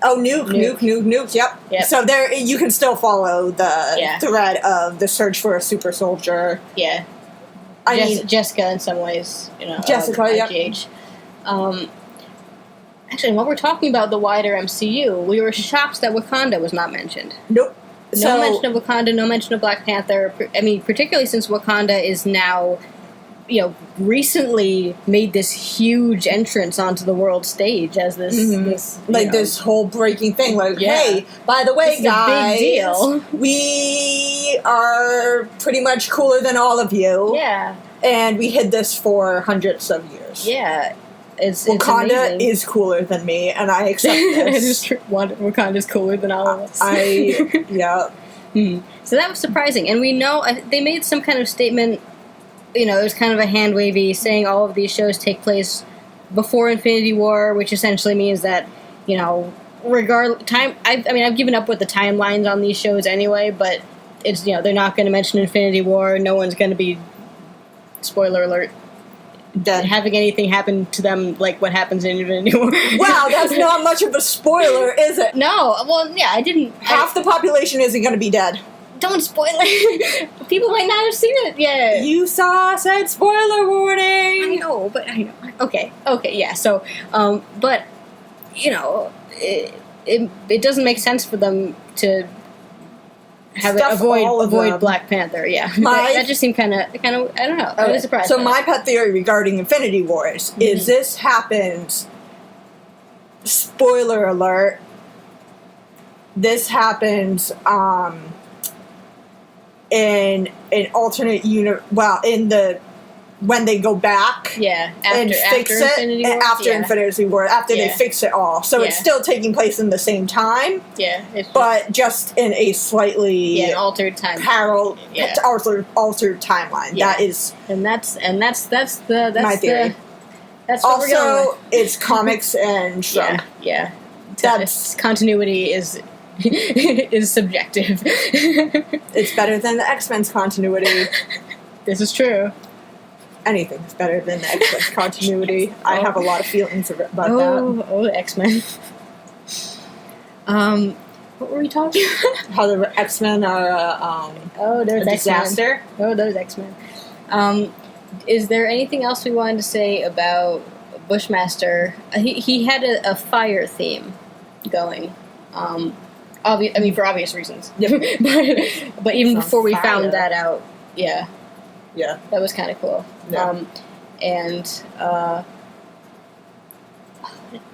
Oh, Nuke. Yep. So there, you can still follow the thread of the search for a super soldier. Yeah. I mean, Jessica in some ways, Jessica, IGH. Actually, while we're talking about the wider MCU, we were shocked that Wakanda was not mentioned. Nope. No mention of Wakanda, no mention of Black Panther. I mean, particularly since Wakanda is now, recently made this huge entrance onto the world stage as this this whole breaking thing. Hey, by the way, guys, big deal. We are pretty much cooler than all of you. Yeah. And we hid this for hundreds of years. Yeah. Wakanda is cooler than me, and I accept this. It is true. Wakanda's cooler than all of us. Yeah. So that was surprising. And we know they made some kind of statement, it was kind of a hand-wavy, saying all of these shows take place before Infinity War, which essentially means that, I've given up with the timelines on these shows anyway, but it's, they're not going to mention Infinity War. No one's going to be, spoiler alert, having anything happen to them like what happens in Infinity War. Wow, that's not much of a spoiler, is it? No, well, yeah, I didn't. Half the population isn't going to be dead. Don't spoil it. People might not have seen it yet. You said spoiler warning. I know. Okay, yeah. So, but it doesn't make sense for them to have it avoid Black Panther. Yeah, that just seemed kind of. I don't know. I was surprised. So my pet theory regarding Infinity Wars is this happens. Spoiler alert. This happens. In an alternate universe. Well, when they go back. Yeah. And fix it. Infinity War. After they fix it all. So it's still taking place in the same time. Yeah. But just in a slightly. an altered time. Altered timeline. Yeah. That is. And that's my theory. That's what we're going with. It's comics and show. Yeah. That's continuity is subjective. It's better than the X-Men's continuity. This is true. Anything's better than the X-Men's continuity. I have a lot of feelings about that. Oh, the X-Men. What were we talking about? How the X-Men are a disaster. Oh, those X-Men. Is there anything else we wanted to say about Bushmaster, he had a fire theme going. For obvious reasons. Yep. but even before we found that out, yeah, that was kind of cool. Yeah.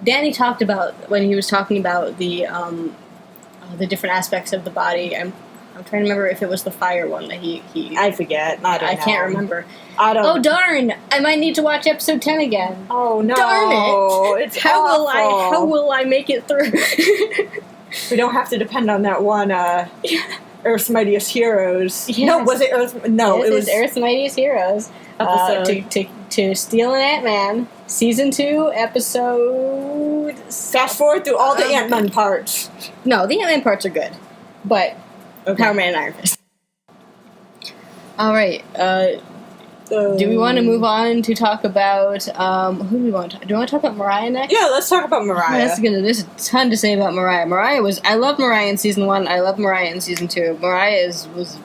Danny talked about, when he was talking about the different aspects of the body. I'm trying to remember if it was the fire one that he I forget. I can't remember. Oh darn! I might need to watch episode 10 again. Oh no! Darn it! It's awful. How will I make it through? We don't have to depend on that one. Earth's Mightiest Heroes. Yes. No, was it Earth? No, it was Earth's Mightiest Heroes. Episode to Steel and Ant-Man, season 2, episode. Fast forward through all the Ant-Man parts. No, the Ant-Man parts are good, but Power Man and Iron Fist. All right. Do we want to move on to talk about who do we want to? Do we want to talk about Mariah next? Yeah, let's talk about Mariah. There's a ton to say about Mariah. I love Mariah in season 1. I love Mariah in season 2. Mariah was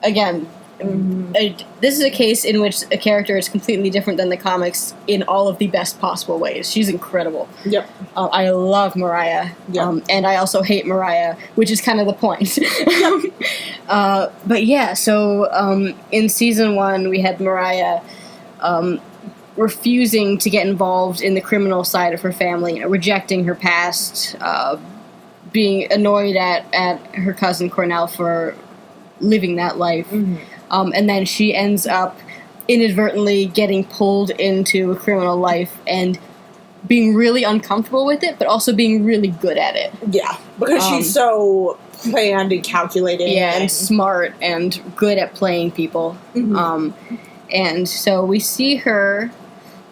again. This is a case in which a character is completely different than the comics in all of the best possible ways. She's incredible. Yep. I love Mariah. Yep. And I also hate Mariah, which is kind of the point. But yeah, so in season 1, we had Mariah refusing to get involved in the criminal side of her family, rejecting her past, being annoyed at her cousin Cornell for living that life. Mm-hmm. And then she ends up inadvertently getting pulled into a criminal life and being really uncomfortable with it, but also being really good at it. Yeah, because she's so planned and calculated. Yeah, and smart and good at playing people. Mm-hmm. And so we see her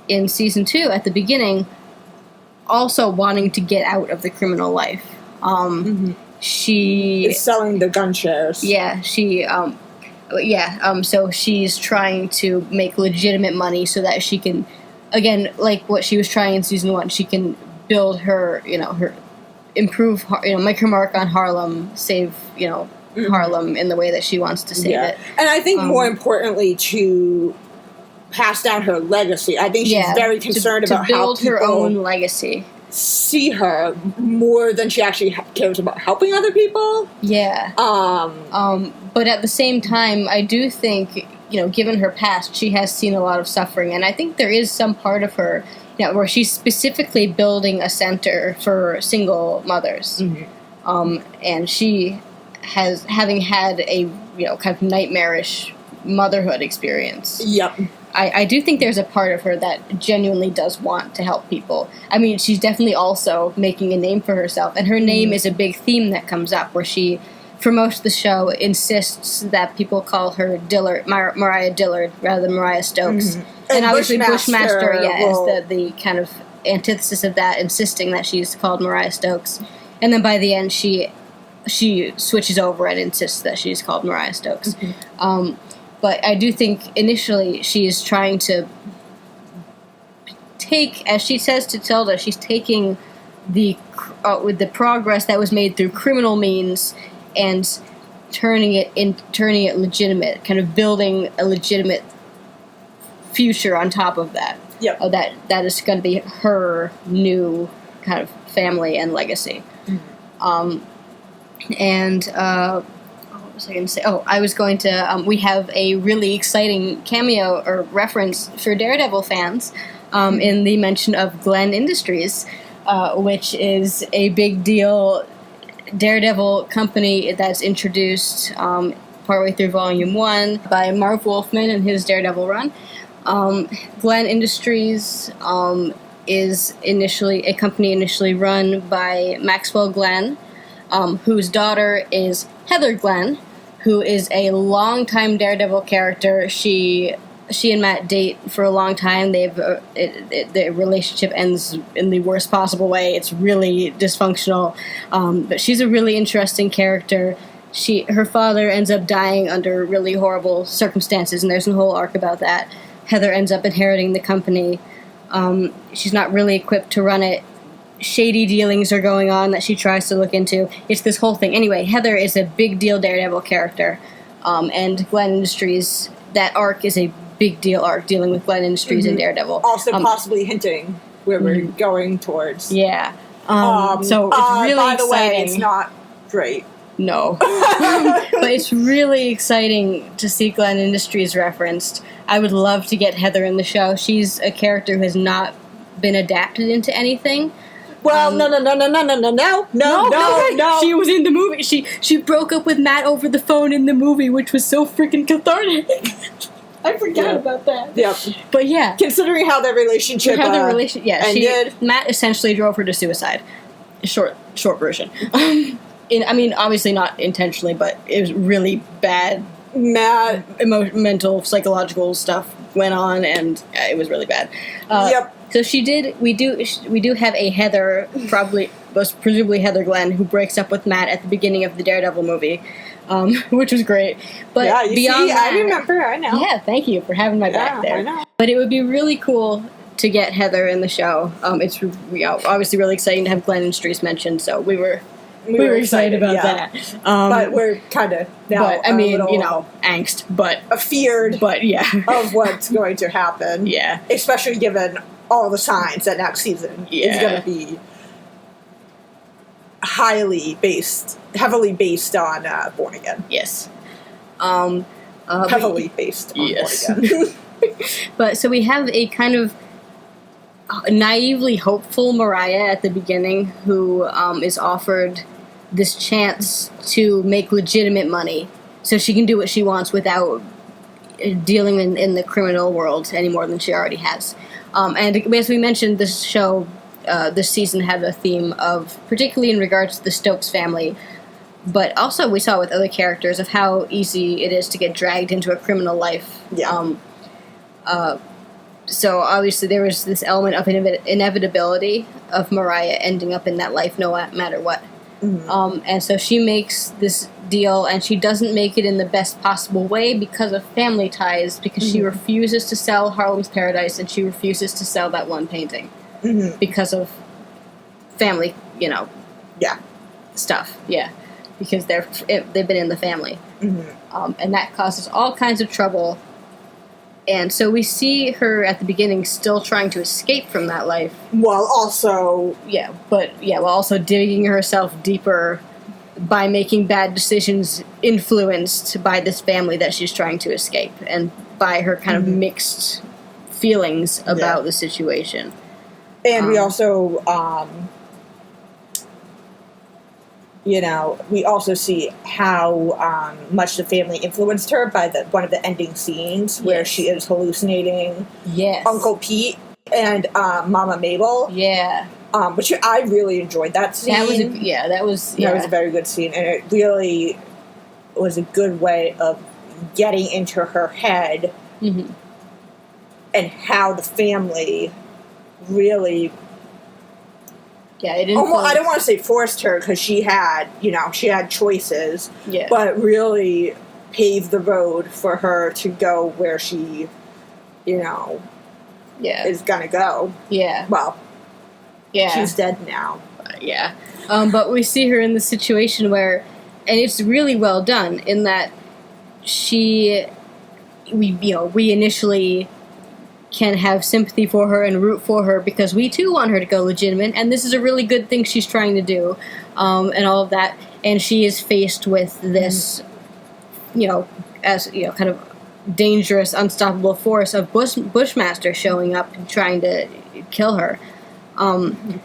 in season 2 at the beginning also wanting to get out of the criminal life. She is selling the gun shares. Yeah, so she's trying to make legitimate money so that she can, again, like what she was trying in season 1, she can build her, improve, make her mark on Harlem, save, Harlem in the way that she wants to save it. And I think more importantly, to pass down her legacy. I think she's very concerned about how people her own legacy. See her more than she actually cares about helping other people. Yeah. But at the same time, I do think, given her past, she has seen a lot of suffering, and I think there is some part of her, where she's specifically building a center for single mothers. Mm-hmm. And she has, having had a, kind of nightmarish motherhood experience. Yep. I do think there's a part of her that genuinely does want to help people. I mean, she's definitely also making a name for herself, and her name is a big theme that comes up, where she, for most of the show, insists that people call her Mariah Dillard, rather than Mariah Stokes. Mm-hmm. And obviously Bushmaster, is the kind of antithesis of that, insisting that she's called Mariah Stokes. And then by the end, she switches over and insists that she's called Mariah Stokes. Mm-hmm. But I do think initially she is trying to take, as she says to Tilda, she's taking with the progress that was made through criminal means and turning it legitimate, kind of building a legitimate future on top of that. Yep. That is going to be her new kind of family and legacy. Mm-hmm. What was I going to say? Oh, I was going to... we have a really exciting cameo or reference for Daredevil fans in the mention of Glenn Industries, which is a big deal Daredevil company that's introduced partway through Volume 1 by Marv Wolfman and his Daredevil run. Glenn Industries is a company initially run by Maxwell Glenn, whose daughter is Heather Glenn, who is a longtime Daredevil character. She and Matt date for a long time. The relationship ends in the worst possible way. It's really dysfunctional, but she's a really interesting character. Her father ends up dying under really horrible circumstances, and there's a whole arc about that. Heather ends up inheriting the company. She's not really equipped to run it. Shady dealings are going on that she tries to look into. It's this whole thing. Anyway, Heather is a big deal Daredevil character, and Glenn Industries, that arc is a big deal arc dealing with Glenn Industries and Daredevil. Also possibly hinting where we're going towards. Yeah. So it's really by the exciting. way, it's not great. No. But it's really exciting to see Glenn Industries referenced. I would love to get Heather in the show. She's a character who has not been adapted into anything. Well, no. She was in the movie. She broke up with Matt over the phone in the movie, which was so freaking cathartic. I forgot about that. Yep. But yeah. Considering how their relationship ended. Matt essentially drove her to suicide. Short version. Obviously not intentionally, but it was really bad. Mental, psychological stuff went on, and it was really bad. Yep. So we do have a Heather, presumably Heather Glenn, who breaks up with Matt at the beginning of the Daredevil movie, which was great. But beyond that, I remember. I know. Yeah, thank you for having my back there. I know. But it would be really cool to get Heather in the show. It's obviously really exciting to have Glenn Industries mentioned. So we were excited about that. But we're kind of now. Angst, but feared. But yeah, of what's going to happen. Yeah, especially given all the signs that next season is going to be heavily based on Born Again. Yes. Heavily based on Born Again. But so we have a kind of naively hopeful Mariah at the beginning who is offered this chance to make legitimate money so she can do what she wants without dealing in the criminal world any more than she already has. And as we mentioned, this show, this season had a theme of, particularly in regards to the Stokes family, but also we saw with other characters of how easy it is to get dragged into a criminal life. Yeah. So obviously there was this element of inevitability of Mariah ending up in that life no matter what. Mm-hmm. And so she makes this deal, and she doesn't make it in the best possible way because of family ties, because she refuses to sell Harlem's Paradise, and she refuses to sell that one painting because of family, stuff. Yeah, because they've been in the family. Mm-hmm. And that causes all kinds of trouble. And so we see her at the beginning still trying to escape from that life. While also digging herself deeper by making bad decisions influenced by this family that she's trying to escape, and by her kind of mixed feelings about the situation. And we also, we also see how much the family influenced her by one of the ending scenes where she is hallucinating Uncle Pete and Mama Mabel. Yeah. Which I really enjoyed that scene. That was a very good scene, and it really was a good way of getting into her head and how the family really... Yeah, it didn't. I don't want to say forced her, because she had choices. Yeah. But really paved the road for her to go where she, is gonna go. Yeah. Well. Yeah. She's dead now. Yeah. But we see her in the situation where, and it's really well done in that we initially can have sympathy for her and root for her because we too want her to go legitimate, and this is a really good thing she's trying to do, and all of that, and she is faced with this, kind of dangerous, unstoppable force of Bushmaster showing up and trying to kill her.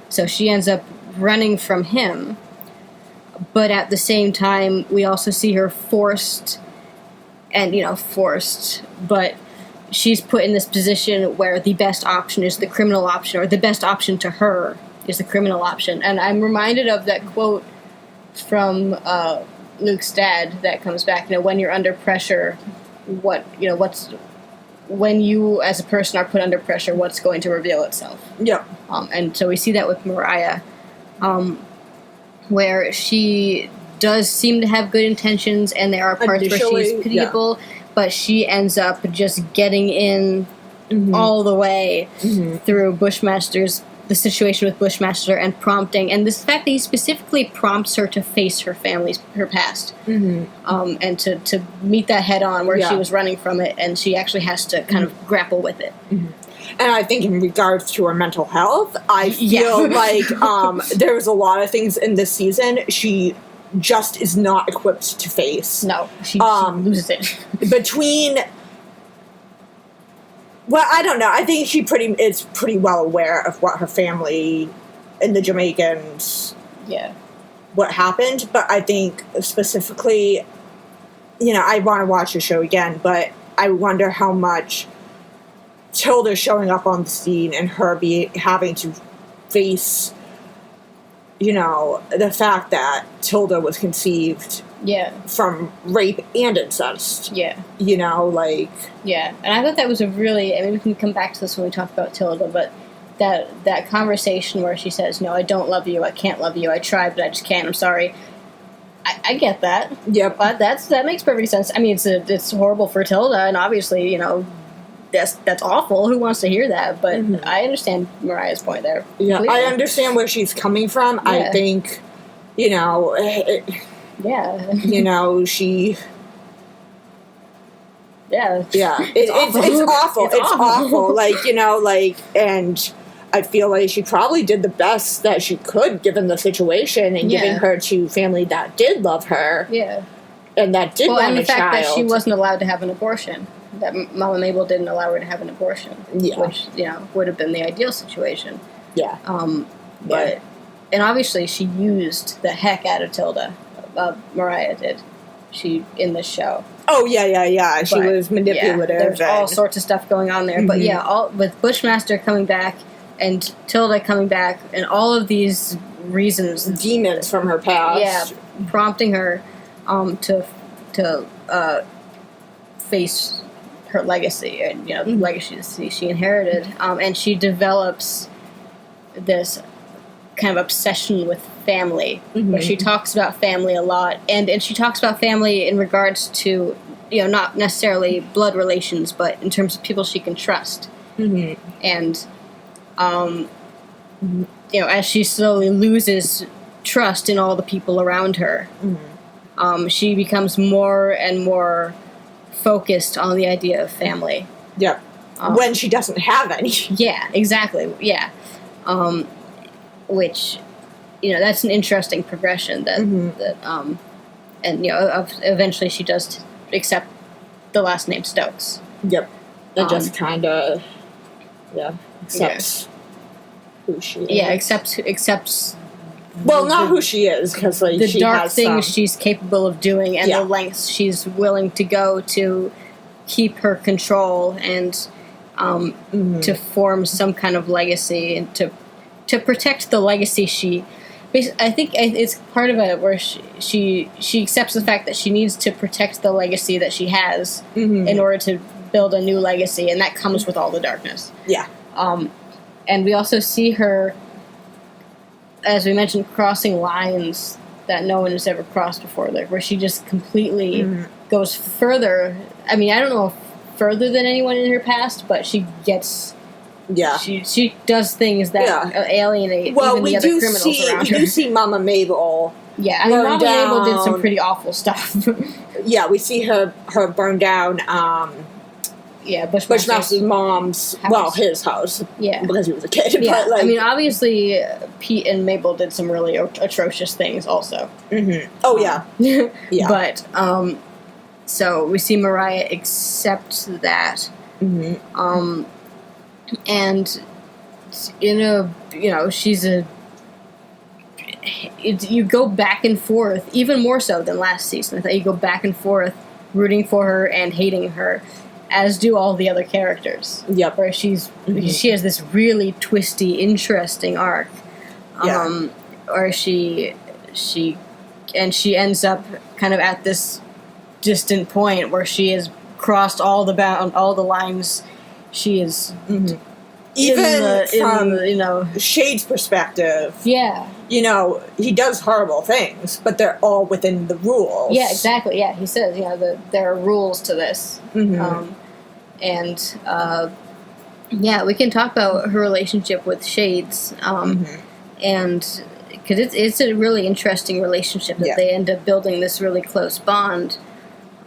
So she ends up running from him, but at the same time, we also see her forced, but she's put in this position where the best option is the criminal option, or the best option to her is the criminal option. And I'm reminded of that quote from Luke's dad that comes back, when you're under pressure, when you as a person are put under pressure, what's going to reveal itself. Yeah. And so we see that with Mariah, where she does seem to have good intentions, and there are parts where she's pitiable, but she ends up just getting in all the way through Bushmaster's the situation with Bushmaster and prompting, and this fact that he specifically prompts her to face her past, and to meet that head on where she was running from it, and she actually has to kind of grapple with it. And I think in regards to her mental health, I feel like there's a lot of things in this season she just is not equipped to face. No, she loses it. Between... Well, I don't know. I think she is pretty well aware of what her family and the Jamaicans... Yeah. What happened, but I think specifically... I want to watch the show again, but I wonder how much... Tilda showing up on the scene and her having to face, the fact that Tilda was conceived from rape and incest. Yeah. Yeah. And I thought that was we can come back to this when we talk about Tilda, but that conversation where she says, no, I don't love you, I can't love you, I tried, but I just can't, I'm sorry. I get that. Yep. But that makes perfect sense. I mean, it's horrible for Tilda, and obviously, that's awful. Who wants to hear that? But I understand Mariah's point there. Yeah, completely. I understand where she's coming from. Yeah. I think, she... Yeah. It's awful. It's awful. And I feel like she probably did the best that she could given the situation and giving her to family that did love her. Yeah. And that did want a child. And the fact that she wasn't allowed to have an abortion. That Mama Mabel didn't allow her to have an abortion, which would have been the ideal situation. Yeah. But and obviously she used the heck out of Tilda. Mariah did. She in this show. Oh yeah. She was manipulative. There's all sorts of stuff going on there, but all with Bushmaster coming back and Tilda coming back and all of these reasons, demons from her past, prompting her to face her legacy and the legacy she inherited, and she develops this kind of obsession with family, where she talks about family a lot, and she talks about family in regards to not necessarily blood relations, but in terms of people she can trust, and as she slowly loses trust in all the people around her, she becomes more and more focused on the idea of family. Yeah. When she doesn't have any. Yeah, exactly. Yeah. Which, that's an interesting progression that and eventually she does accept the last name Stokes. Yep. It just kind of, accepts who she is. Yeah, accepts. Well, not who she is, because the she dark has things she's capable of doing and the lengths she's willing to go to keep her control and to form some kind of legacy and to protect the legacy she. I think it's part of it where she accepts the fact that she needs to protect the legacy that she has in order to build a new legacy, and that comes with all the darkness. Yeah. And we also see her, as we mentioned, crossing lines that no one has ever crossed before, like where she just completely goes further. I mean, I don't know if further than anyone in her past, but she gets... Yeah. She does things that alienate even the other criminals around her. We do see Mama Mabel. Yeah, I mean, Mama Mabel did some pretty awful stuff. Yeah, we see her burn down... Bushmaster's mom's house. Well, his house. Yeah. Because he was a kid. Yeah. But, I mean, obviously, Pete and Mabel did some really atrocious things also. Oh, yeah. Yeah. But, so we see Mariah accept that. And she's you go back and forth, even more so than last season. I thought you go back and forth, rooting for her and hating her, as do all the other characters. Yep. Where she has this really twisty, interesting arc. Or she ends up kind of at this distant point where she has crossed all the lines. She is even from Shade's perspective. Yeah, he does horrible things, but they're all within the rules. Yeah, exactly. Yeah, he says there are rules to this, and Yeah, we can talk about her relationship with Shades, and because it's a really interesting relationship that they end up building this really close bond,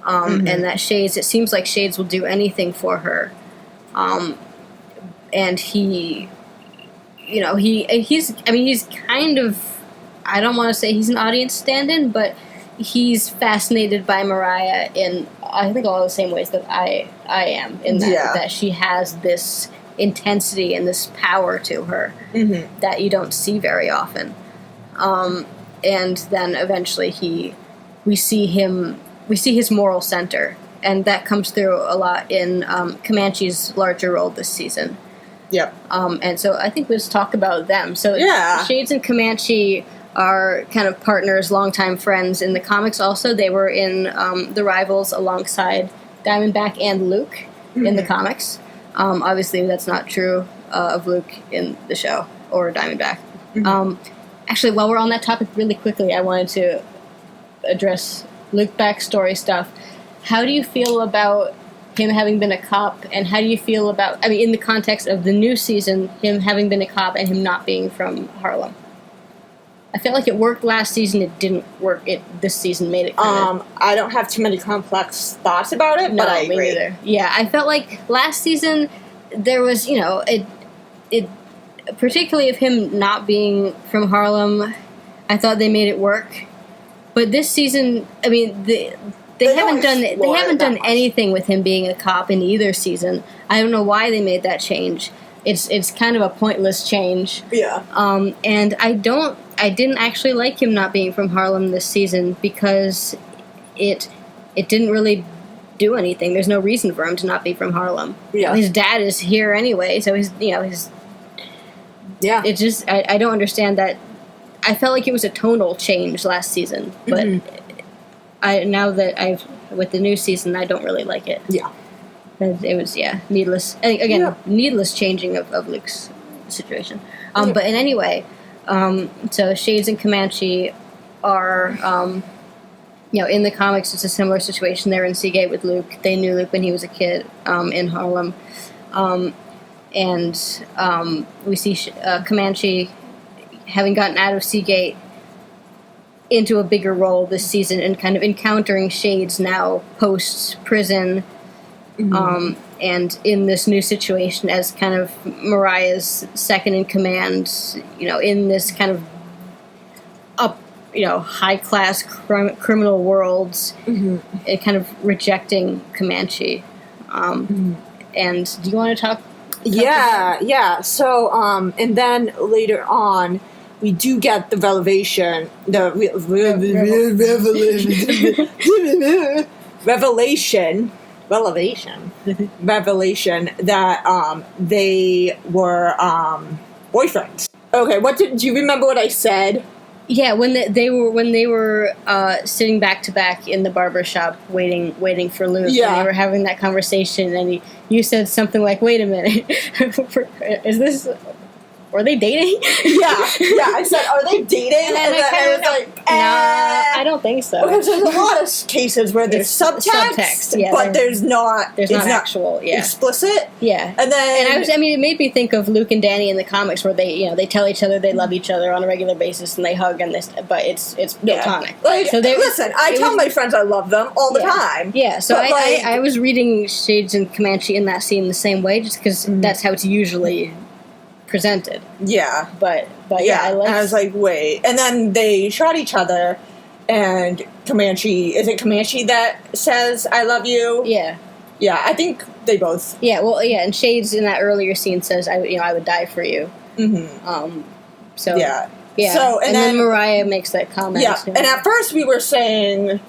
and that Shades, it seems like Shades will do anything for her, and he, he's kind of, I don't want to say he's an audience stand-in, but he's fascinated by Mariah in, I think, all the same ways that I am, in that she has this intensity and this power to her that you don't see very often. And then eventually we see his moral center, and that comes through a lot in Comanche's larger role this season. Yep. And so I think we'll just talk about them. So Shades and Comanche are kind of partners, longtime friends in the comics also. They were in The Rivals alongside Diamondback and Luke in the comics. Obviously, that's not true of Luke in the show, or Diamondback. Actually, while we're on that topic really quickly, I wanted to address Luke backstory stuff. How do you feel about him having been a cop, and how do you feel about, in the context of the new season, him having been a cop and him not being from Harlem? I felt like it worked last season. It didn't work. This season made it. I don't have too many complex thoughts about it, but I agree. Me neither. Yeah, I felt like last season there was, it particularly of him not being from Harlem. I thought they made it work, but this season, they haven't done anything with him being a cop in either season. I don't know why they made that change. It's kind of a pointless change. Yeah. And I didn't actually like him not being from Harlem this season because it didn't really do anything. There's no reason for him to not be from Harlem. Yeah. His dad is here anyway, so his. Yeah. It just I don't understand that. I felt like it was a tonal change last season, but now that with the new season, I don't really like it. Yeah. It was, needless. Again, needless changing of Luke's situation. But in any way, so Shades and Comanche are, in the comics, it's a similar situation. They're in Seagate with Luke. They knew Luke when he was a kid in Harlem. And we see Comanche having gotten out of Seagate into a bigger role this season and kind of encountering Shades now post-prison. And in this new situation as kind of Mariah's second in command, in this kind of high-class criminal worlds, and kind of rejecting Comanche. And do you want to talk? Yeah. So, and then later on, we do get the revelation, revelation that they were boyfriends. Okay, do you remember what I said? Yeah, when they were sitting back to back in the barber shop waiting for Luke, and they were having that conversation, and you said something like, "Wait a minute, is this? Are they dating?" Yeah. I said, "Are they dating?" And I was like, "No, I don't think so." Because there's a lot of cases where there's subtext, but there's not actual, explicit. Yeah, and it made me think of Luke and Danny in the comics, where they tell each other they love each other on a regular basis and they hug but it's platonic. So I tell my friends I love them all the time. Yeah, so I was reading Shades and Comanche in that scene the same way, just because that's how it's usually presented. Yeah. But and I was like, wait. And then they shot each other, and is it Comanche that says, "I love you"? Yeah. Yeah, I think they both. Yeah, well, yeah, and Shades in that earlier scene says, I would die for you. So. Yeah. Yeah. So, and then Mariah makes that comment. Yeah, and at first we were saying,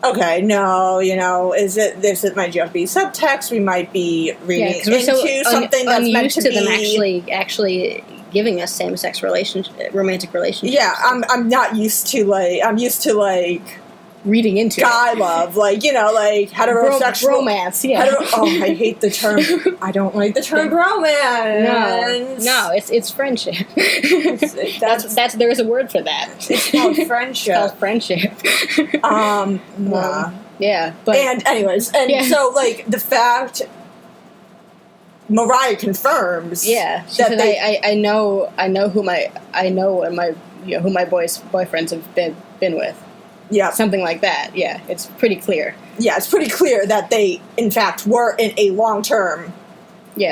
okay, no, this might just be subtext. We might be reading into something that's meant to them actually giving us same-sex romantic relationships. Yeah, I'm not used to I'm used to reading into guy love, heterosexual romance. Yeah. I hate the term. I don't like the term romance. No, it's friendship. That's there is a word for that. It's called friendship. It's called friendship. Nah. Yeah, so the fact Mariah confirms. Yeah, she said, I know who my boyfriends have been with. Yeah, something like that. Yeah, it's pretty clear. Yeah, it's pretty clear that they, in fact, were in a long-term,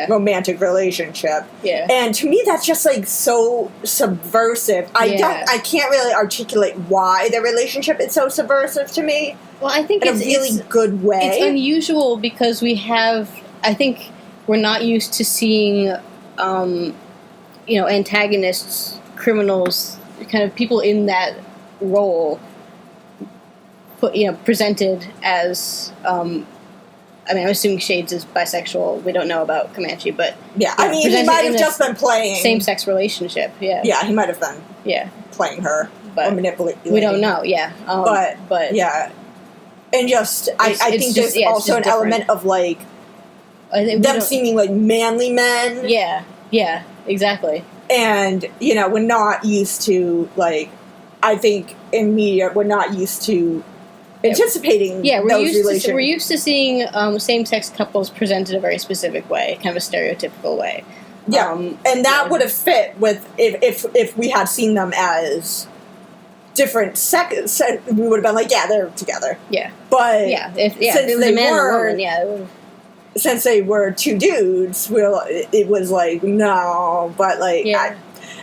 romantic relationship. Yeah, and to me, that's just like so subversive. I can't really articulate why their relationship is so subversive to me. Well, I think in a really good way. It's unusual because I think we're not used to seeing, antagonists, criminals, kind of people in that role, presented as. I'm assuming Shades is bisexual. We don't know about Comanche, but he might have just been playing same-sex relationship. Yeah, he might have been. Playing her or manipulating. We don't know. Yeah, but yeah, and just I think there's also an element of like them seeming like manly men. Yeah, exactly. And we're not used to like. I think in media we're not used to. Anticipating we're used to seeing same-sex couples presented a very specific way, kind of a stereotypical way. Yeah, and that would have fit with if we had seen them as different sex. We would have been like, they're together. Yeah, but if it was a man or a woman, since they were two dudes, it was like no, but like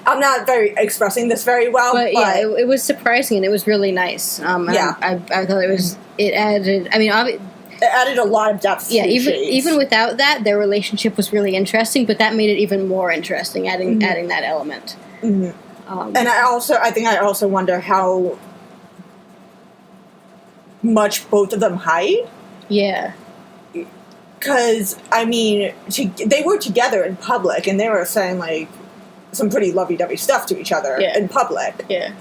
I'm not very expressing this very well, but it was surprising and it was really nice. I thought it added. I mean, it added a lot of depth. Yeah, even without that, their relationship was really interesting, but that made it even more interesting, adding that element. Mm-hmm. And I think I also wonder how much both of them hide. Yeah. Because I mean, they were together in public, and they were saying like. Some pretty lovey-dovey stuff to each other in public. Yeah.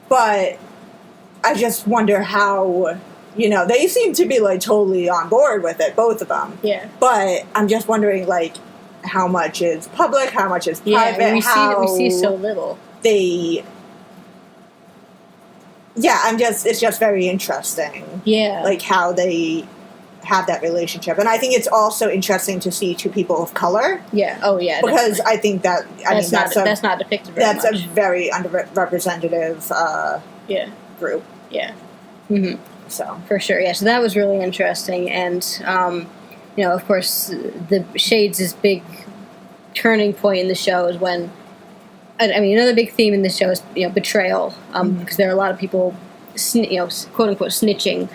But I just wonder how, they seem to be, like, totally on board with it, both of them. Yeah. But I'm just wondering, like, how much is public, how much is private, we see so little. It's just very interesting. Yeah. Like, how they have that relationship. And I think it's also interesting to see two people of color. Yeah. Oh, yeah. Because definitely. I think that that's not depicted very much. That's a very underrepresentative group. Yeah. Mm-hmm. So for sure, yeah. So that was really interesting, and of course, the Shades' big turning point in the show is when. I mean, another big theme in the show is betrayal, because there are a lot of people, quote unquote, snitching.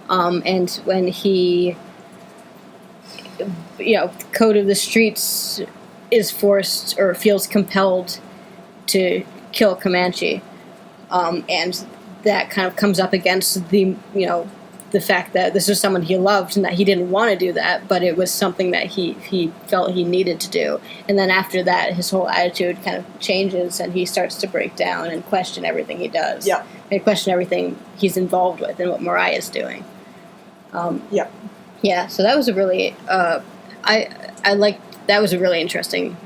And when he, code of the streets is forced or feels compelled to kill Comanche, and that kind of comes up against the fact that this was someone he loved and that he didn't want to do that, but it was something that he felt he needed to do. And then after that, his whole attitude kind of changes and he starts to break down and question everything he does. Yeah. And question everything he's involved with and what Mariah's doing. Yeah, so that was a really that was a really interesting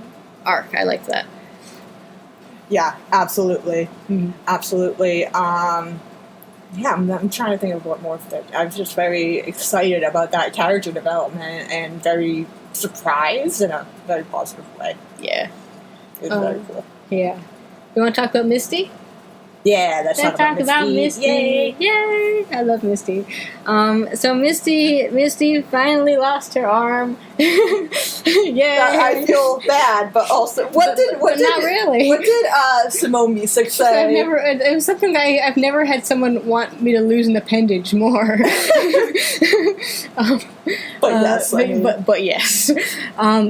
arc. I liked that. Yeah, absolutely. Mm-hmm. Absolutely. I'm trying to think of what more of it. I was just very excited about that character development and very surprised in a very positive way. Yeah. It was very cool. Yeah. You want to talk about Misty? Yeah, let's talk about Misty. Yay! I love Misty. So Misty finally lost her arm. Yay! I feel bad, but also not really. What did Simone Missick say? It was something I've never had someone want me to lose an appendage more. But yes.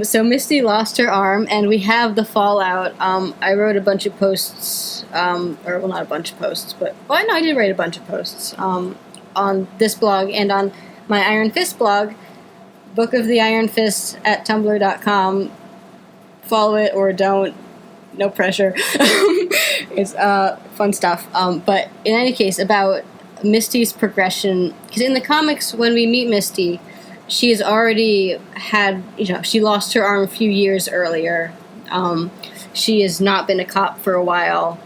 So Misty lost her arm, and we have the fallout. I wrote a bunch of posts, not a bunch of posts, but I did write a bunch of posts on this blog and on my Iron Fist blog, Book of the Iron Fist at tumblr.com. Follow it or don't. No pressure. It's fun stuff. But in any case, about Misty's progression, because in the comics, when we meet Misty, she has already had, she lost her arm a few years earlier. She has not been a cop for a while.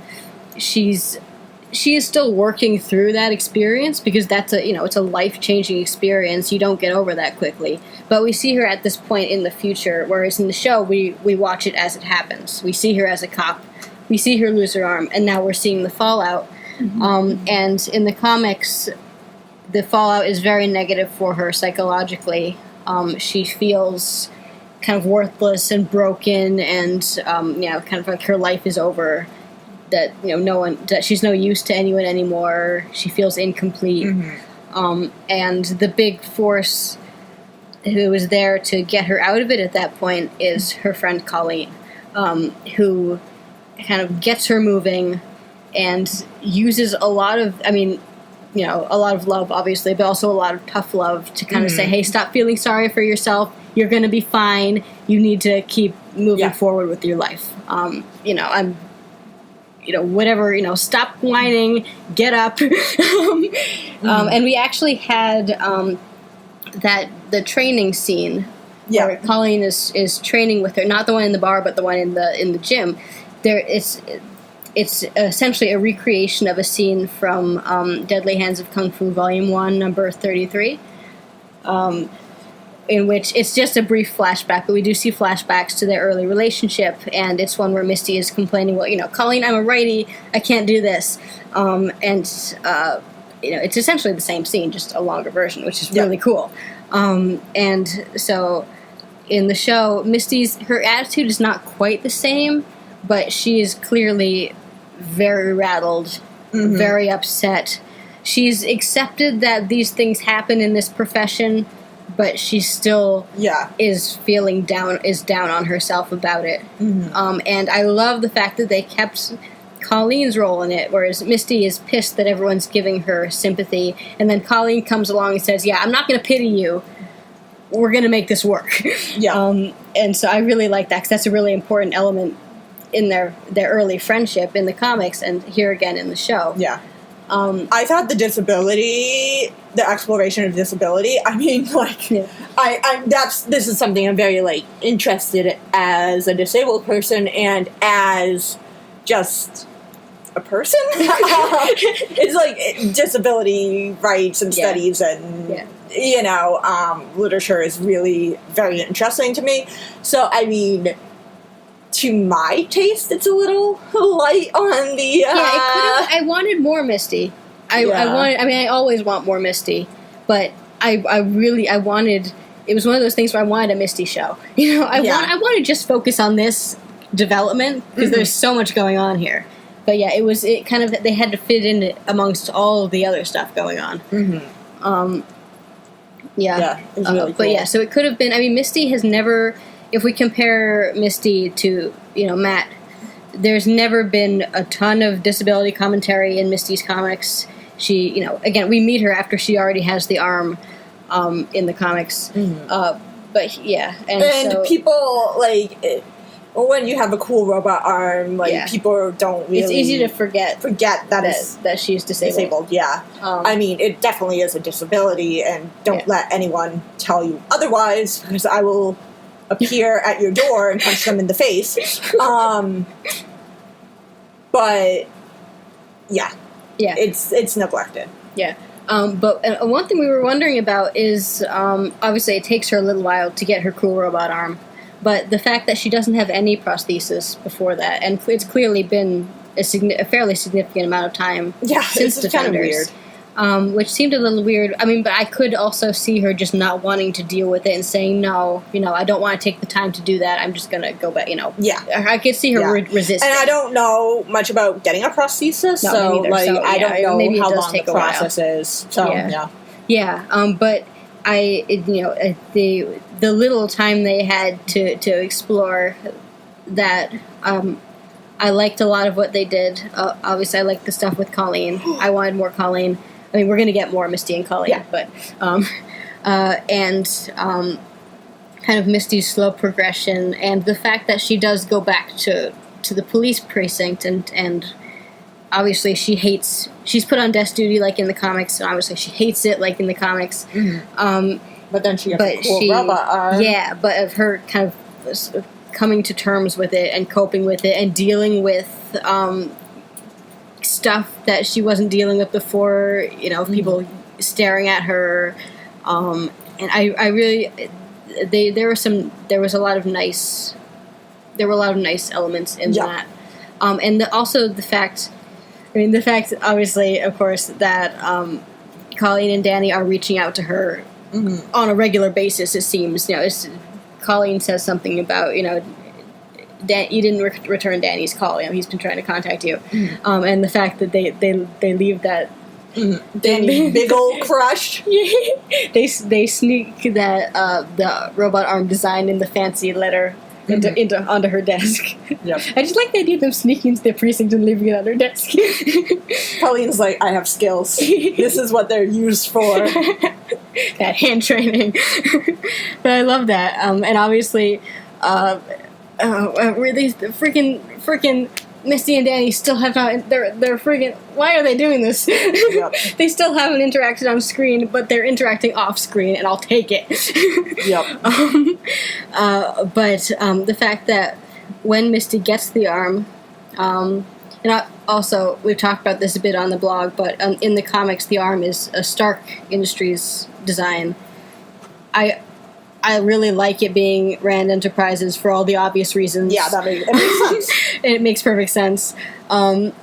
She's she is still working through that experience because that's it's a life-changing experience. You don't get over that quickly. But we see her at this point in the future, whereas in the show, we watch it as it happens. We see her as a cop. We see her lose her arm, and now we're seeing the fallout. Mm-hmm. And in the comics, the fallout is very negative for her psychologically. She feels kind of worthless and broken, and kind of like her life is over. That that she's no use to anyone anymore. She feels incomplete, and the big force who was there to get her out of it at that point is her friend Colleen, who kind of gets her moving and uses a lot of, a lot of love, obviously, but also a lot of tough love to kind of say, hey, stop feeling sorry for yourself. You're going to be fine. You need to keep moving forward with your life. Whatever, stop whining, get up. And we actually had the training scene where Colleen is training with her, not the one in the bar, but the one in the gym. It's essentially a recreation of a scene from Deadly Hands of Kung Fu Volume 1, number 33. In which it's just a brief flashback, but we do see flashbacks to their early relationship, and it's one where Misty is complaining, well, Colleen, I'm a righty, I can't do this. It's essentially the same scene, just a longer version, which is really cool. And so in the show, her attitude is not quite the same, but she is clearly very rattled, very upset. She's accepted that these things happen in this profession, but she still is feeling down on herself about it. And I love the fact that they kept Colleen's role in it, whereas Misty is pissed that everyone's giving her sympathy, and then Colleen comes along and says, I'm not going to pity you. We're going to make this work. And so I really like that, because that's a really important element in their early friendship in the comics, and here again in the show. I thought the exploration of disability, this is something I'm very, interested as a disabled person and as just a person. It's disability rights and studies and, literature is really very interesting to me. So, to my taste, it's a little light on the. I wanted more Misty. I always want more Misty, but I wanted. It was one of those things where I wanted a Misty show. I want to just focus on this development because there's so much going on here. But they had to fit in amongst all of the other stuff going on. It was really cool. But so it could have been. Misty has never. If we compare Misty to, Matt, there's never been a ton of disability commentary in Misty's comics. She, again, we meet her after she already has the arm in the comics. But, And so, people, when you have a cool robot arm, people don't really... It's easy to forget that she's disabled. It definitely is a disability, and don't let anyone tell you otherwise, because I will appear at your door and punch them in the face. But it's neglected. But one thing we were wondering about is obviously it takes her a little while to get her cool robot arm, but the fact that she doesn't have any prosthesis before that, and it's clearly been a fairly significant amount of time since Defenders. Kind of weird. Which seemed a little weird. But I could also see her just not wanting to deal with it and saying, no, I don't want to take the time to do that. I'm just going to go back, I could see her resisting. And I don't know much about getting a prosthesis, I don't know how long the process is. So, but the little time they had to explore that, I liked a lot of what they did. Obviously, I liked the stuff with Colleen. I wanted more Colleen. We're going to get more Misty and Colleen, but kind of Misty's slow progression, and the fact that she does go back to the police precinct, and obviously she's put on desk duty like in the comics, and obviously she hates it like in the comics. But then she has a cool robot arm. But of her kind of coming to terms with it and coping with it and dealing with stuff that she wasn't dealing with before, people staring at her, and I really, there were a lot of nice elements in that, and also the fact, obviously, of course, that Colleen and Danny are reaching out to her on a regular basis. It seems, Colleen says something about, you didn't return Danny's call. He's been trying to contact you, and the fact that they leave that Danny big old crush. they sneak that the robot arm design in the fancy letter onto her desk. Yep. I just like the idea of them sneaking into the precinct and leaving it on her desk. Colleen's like, I have skills. This is what they're used for. That hand training. But I love that. And obviously, really, freaking Misty and Danny still have not. They're freaking. Why are they doing this? Yep. They still haven't interacted on screen, but they're interacting off screen, and I'll take it. Yep. But the fact that when Misty gets the arm, also we've talked about this a bit on the blog, but in the comics, the arm is a Stark Industries design. I really like it being Rand Enterprises for all the obvious reasons. Yeah, it makes sense. It makes perfect sense. And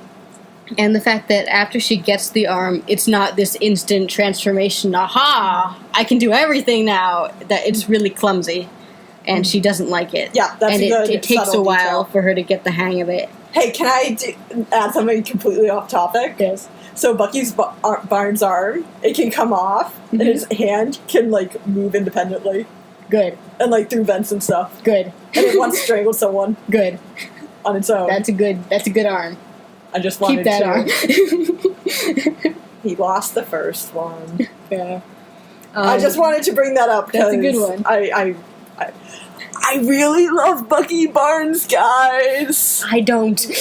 the fact that after she gets the arm, it's not this instant transformation, aha, I can do everything now, that it's really clumsy. And she doesn't like it. Yeah, that's good. It takes a while for her to get the hang of it. Hey, can I add something completely off topic? Yes. So Bucky's Barnes' arm, it can come off, and his hand can, move independently. Good. And, through vents and stuff. Good. And it once strangled someone. Good. On its own. That's a good arm. I just wanted Keep that arm. He lost the first one. Yeah. I just wanted to bring that up because that's a good one. I really love Bucky Barnes, guys. I don't. Do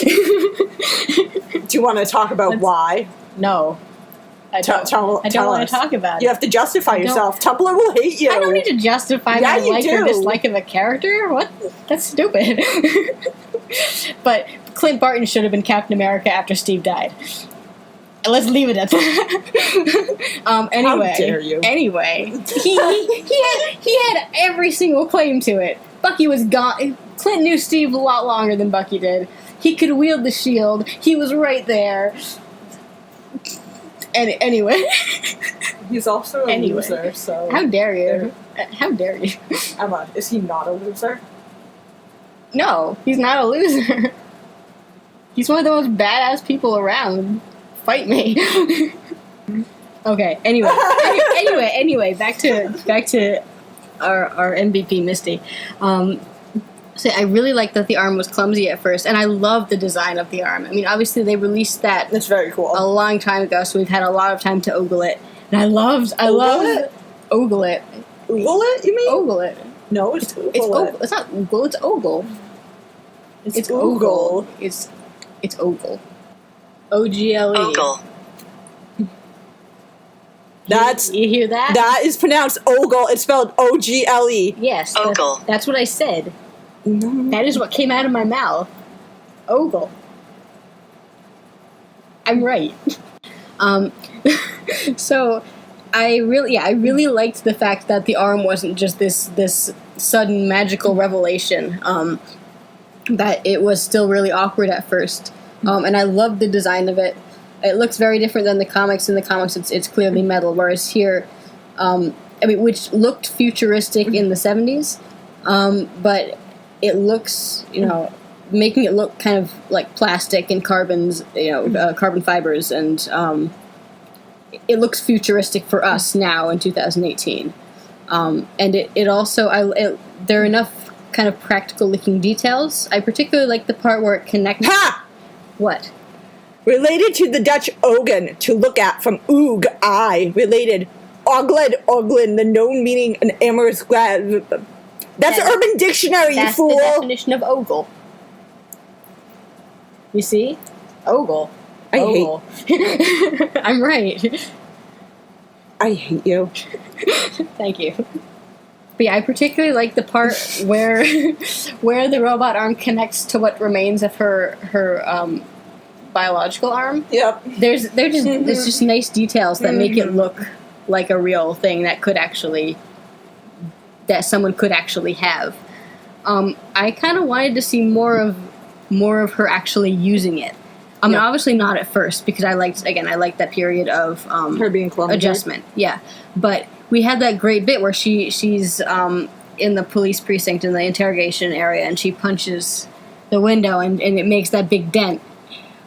you want to talk about why? No. I don't want to talk about it. You have to justify yourself. Tumblr will hate you. I don't need to justify my like or dislike of a character. What? That's stupid. But Clint Barton should have been Captain America after Steve died. Let's leave it at that. Anyway, how dare you? Anyway, he had every single claim to it. Bucky was gone. Clint knew Steve a lot longer than Bucky did. He could wield the shield. He was right there. Anyway. He's also a loser, so... How dare you? How dare you? Emma, is he not a loser? No, he's not a loser. He's one of the most badass people around. Fight me. Okay, anyway, back to our MVP Misty. So I really like that the arm was clumsy at first, and I love the design of the arm. I mean, obviously they released that. That's very cool. A long time ago, so we've had a lot of time to ogle it, and I loved ogle it. Ogle it? You mean? Ogle it. No, it's ogle. It's not ogle. It's ogle. It's ogle. It's ogle. OGLE. Ogle. You hear that? That is pronounced ogle. It's spelled OGLE. Yes. Ogle. That's what I said. That is what came out of my mouth. Ogle. I'm right. So I really liked the fact that the arm wasn't just this sudden magical revelation. That it was still really awkward at first. And I loved the design of it. It looks very different than the comics. In the comics, it's clearly metal, whereas here, which looked futuristic in the 70s, but it looks, making it look kind of like plastic and carbons, carbon fibers, and it looks futuristic for us now in 2018. And it also, there are enough kind of practical looking details. I particularly like the part where it connects. Ha! What? Related to the Dutch ogen, to look at from oog, eye. Related. Oglin, the known meaning an amorous glad. That's Urban Dictionary, you fool! That's the definition of ogle. You see? Ogle. Ogle. I'm right. I hate you. Thank you. But yeah, I particularly like the part where the robot arm connects to what remains of her biological arm. Yep. There's just nice details that make it look like a real thing that someone could actually have. I kind of wanted to see more of her actually using it. I mean, obviously not at first, because I liked that period of her being clumsy. Adjustment. Yeah, but we had that great bit where she's in the police precinct in the interrogation area, and she punches the window, and it makes that big dent.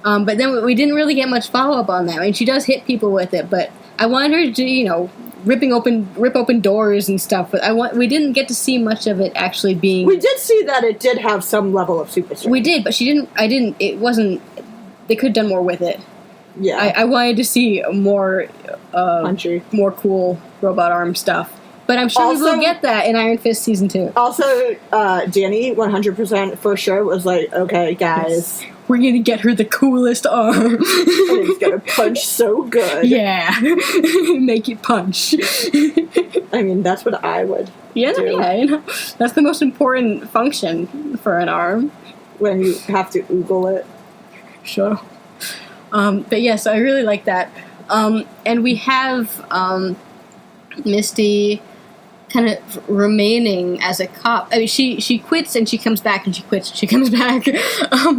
But then we didn't really get much follow up on that. I mean, she does hit people with it, but I wanted her to, rip open doors and stuff. But we didn't get to see much of it actually being. We did see that it did have some level of super strength. We did, but she didn't. I didn't. It wasn't. They could have done more with it. Yeah, I wanted to see more punchy, more cool robot arm stuff. But I'm sure we will get that in Iron Fist Season 2. Also, Danny, 100% for sure, was like, okay, guys. Yes. We're going to get her the coolest arm. And it's going to punch so good. Yeah. Make it punch. I mean, that's what I would do. Yeah, that's the most important function for an arm. When you have to oogle it. Sure. But yes, I really like that. And we have Misty kind of remaining as a cop. I mean, she quits and she comes back, and she quits and she comes back.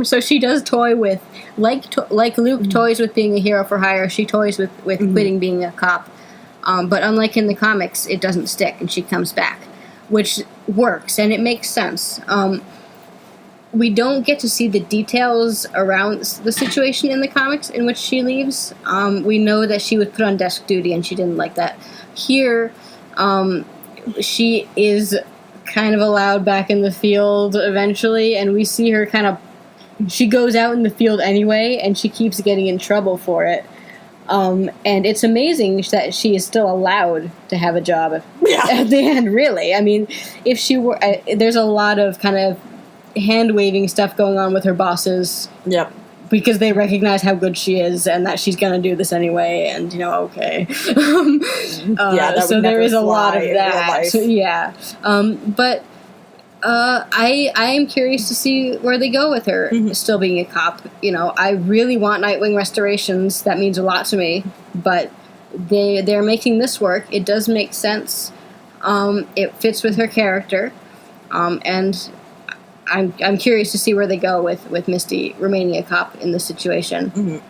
So she does toy with, like Luke toys with being a hero for hire, she toys with quitting being a cop. But unlike in the comics, it doesn't stick, and she comes back, which works, and it makes sense. We don't get to see the details around the situation in the comics in which she leaves. We know that she was put on desk duty, and she didn't like that. Here, she is kind of allowed back in the field eventually, and we see her she goes out in the field anyway, and she keeps getting in trouble for it. And it's amazing that she is still allowed to have a job at the end, really. I mean, if she were... there's a lot of kind of hand-waving stuff going on with her bosses. Yep. Because they recognize how good she is and that she's going to do this anyway, and, okay. So there is a lot of that. So, yeah. But I am curious to see where they go with her still being a cop. I really want Nightwing Restorations. That means a lot to me. But they're making this work. It does make sense. It fits with her character. And I'm curious to see where they go with Misty remaining a cop in this situation.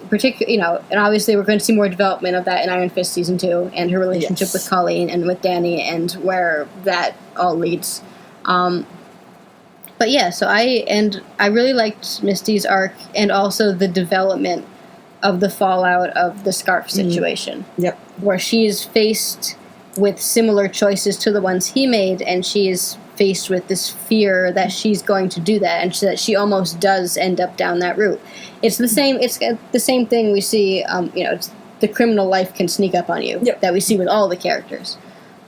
Particularly, and obviously we're going to see more development of that in Iron Fist Season 2, and her relationship with Colleen and with Danny, and where that all leads. But yeah, so I really liked Misty's arc, and also the development of the fallout of the scarf situation. Yep. Where she is faced with similar choices to the ones he made, and she is faced with this fear that she's going to do that, and that she almost does end up down that route. It's the same thing we see. It's the criminal life can sneak up on you. Yep. That we see with all the characters.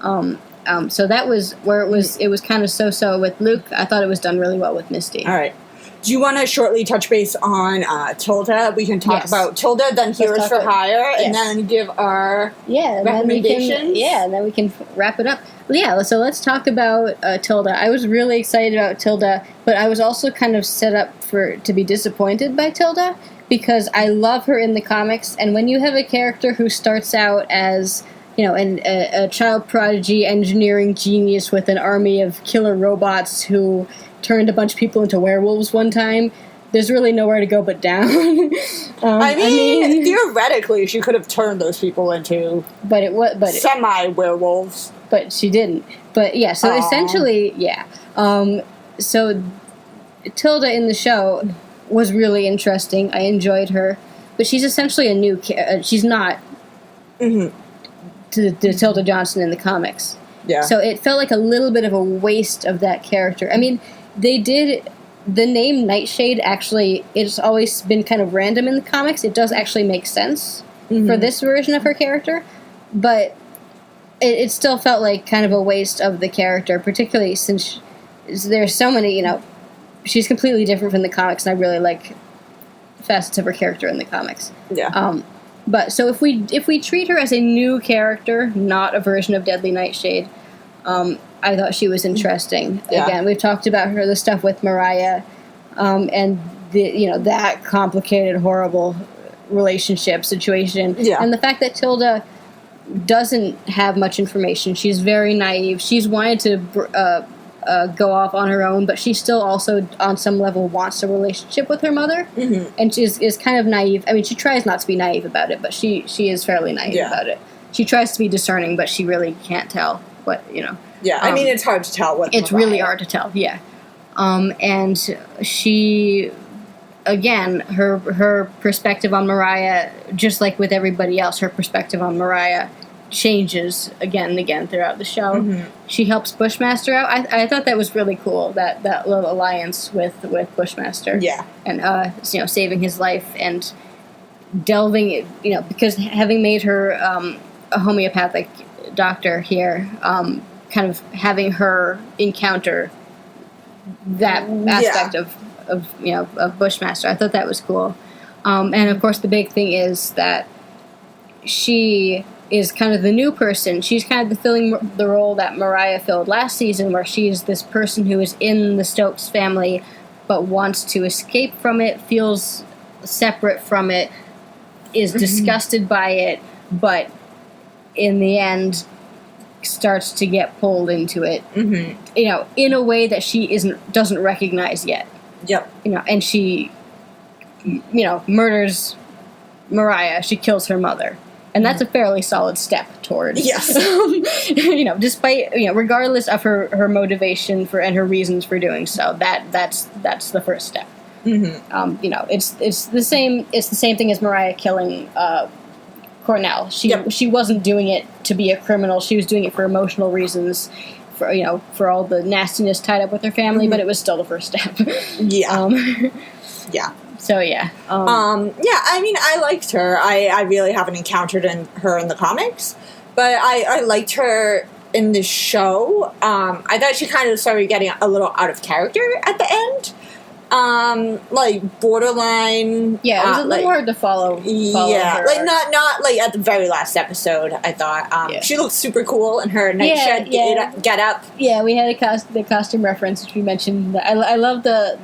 So that was where it was kind of so with Luke. I thought it was done really well with Misty. All right. Do you want to shortly touch base on Tilda? We can talk about Tilda, then Heroes for Hire, and then give our recommendations. And then we can wrap it up. Yeah, so let's talk about Tilda. I was really excited about Tilda, but I was also kind of set up to be disappointed by Tilda, because I love her in the comics, and when you have a character who starts out as a child prodigy engineering genius with an army of killer robots who turned a bunch of people into werewolves one time, there's really nowhere to go but down. I mean, theoretically, she could have turned those people into semi-werewolves. But she didn't. But yeah, so essentially, yeah. So Tilda in the show was really interesting. I enjoyed her. But she's essentially a new she's not to Tilda Johnson in the comics. Yeah. So it felt like a little bit of a waste of that character. I mean, they did... The name Nightshade, actually, it's always been kind of random in the comics. It does actually make sense for this version of her character. But it still felt like kind of a waste of the character, particularly since there's so many, she's completely different from the comics, and I really like facets of her character in the comics. Yeah. But so if we treat her as a new character, not a version of Deadly Nightshade, I thought she was interesting. Yeah. Again, we've talked about the stuff with Mariah, and that complicated, horrible relationship situation. Yeah. And the fact that Tilda doesn't have much information. She's very naive. She's wanted to go off on her own, but she still also, on some level, wants a relationship with her mother. Mm-hmm. And she is kind of naive. I mean, she tries not to be naive about it, but she is fairly naive about it. She tries to be discerning, but she really can't tell what, Yeah, I mean, it's hard to tell what. It's really hard to tell, yeah. And she, again, her perspective on Mariah, just like with everybody else, her perspective on Mariah changes again and again throughout the show. Mm-hmm. She helps Bushmaster out. I thought that was really cool, that little alliance with Bushmaster. Yeah. And, saving his life and delving, because having made her a homeopathic doctor here, kind of having her encounter that aspect of Bushmaster. I thought that was cool. And, of course, the big thing is that she is kind of the new person. She's kind of filling the role that Mariah filled last season, where she's this person who is in the Stokes family but wants to escape from it, feels separate from it, is disgusted by it, but in the end starts to get pulled into it, in a way that she doesn't recognize yet. Yep. And she, murders Mariah. She kills her mother. And that's a fairly solid step towards. Yes. Despite, regardless of her motivation and her reasons for doing so, that's the first step. Mm-hmm. It's the same thing as Mariah killing Cornell. She wasn't doing it to be a criminal. She was doing it for emotional reasons, for all the nastiness tied up with her family. But it was still the first step. Yeah. Yeah. So yeah. I mean, I liked her. I really haven't encountered her in the comics, but I liked her in the show. I thought she kind of started getting a little out of character at the end. Like borderline. Yeah, it was a little hard to follow yeah, her. Not like at the very last episode. I thought she looked super cool in her nightshed get up. Yeah, we had the costume reference, which we mentioned. I love the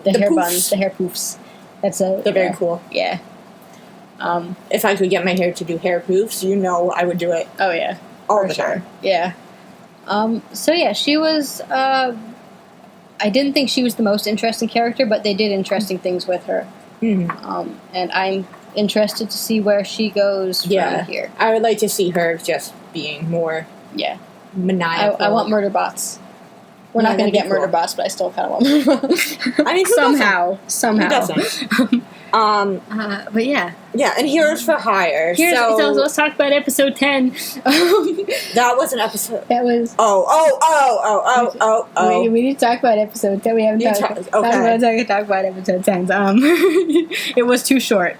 hair buns, the hair poofs. They're very cool. Yeah. If I could get my hair to do hair poofs, I would do it. Oh yeah, all the time. Yeah. So yeah, she was. I didn't think she was the most interesting character, but they did interesting things with her. Mm-hmm. And I'm interested to see where she goes from here. I would like to see her just being more maniacal. I want murder bots. We're not going to get murder bots, but I still kind of want murder bots. I mean, somehow. Who doesn't? But yeah. Yeah, and Heroes for Hire. So let's talk about episode 10. That was an episode. That was. Oh. We need to talk about episode 10. We haven't talked about episode 10. It was too short.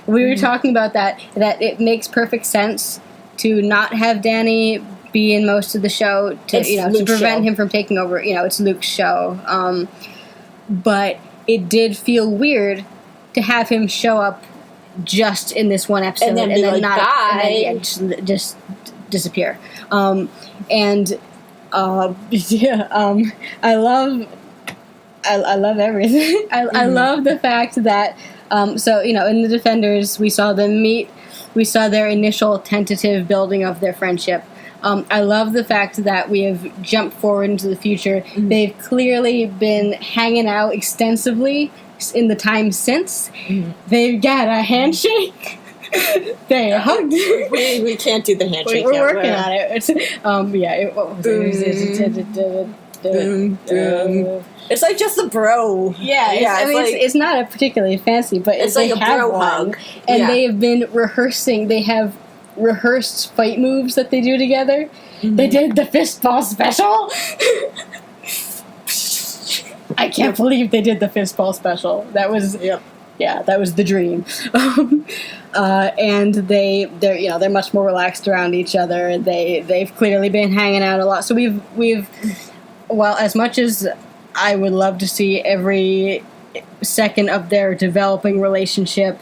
We were talking about that it makes perfect sense to not have Danny be in most of the show to prevent him from taking over. It's Luke's show. But it did feel weird to have him show up just in this one episode and then just disappear. I love everything. I love the fact that in the Defenders we saw them meet. We saw their initial tentative building of their friendship. I love the fact that we have jumped forward into the future. Mm-hmm. They've clearly been hanging out extensively in the time since. Mm-hmm. They've got a handshake. They hugged. We can't do the handshake. We're working on it. It's like just a bro. It's not a particularly fancy, but it's like a bro hug. And they have been rehearsing. They have rehearsed fight moves that they do together. Mm-hmm. They did the fistball special. I can't believe they did the fistball special. That was that was the dream. And they're much more relaxed around each other. They've clearly been hanging out a lot. So we've well, as much as I would love to see every second of their developing relationship,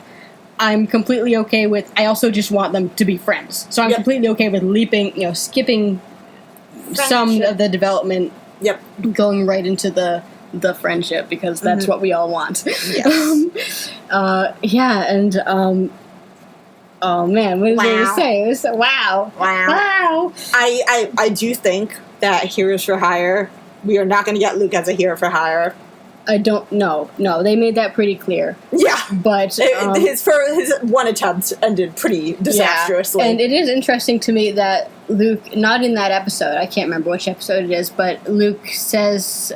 I'm completely okay with. I also just want them to be friends. So I'm completely okay with skipping some of the development. Yep. Going right into the the friendship, because that's what we all want. Yes. Oh man, what did they say? It was wow. I do think that Heroes for Hire, we are not going to get Luke as a hero for hire. I don't know. No, they made that pretty clear. Yeah, but his one attempt ended pretty disastrously. Yeah. And it is interesting to me that Luke, not in that episode, I can't remember which episode it is, but Luke says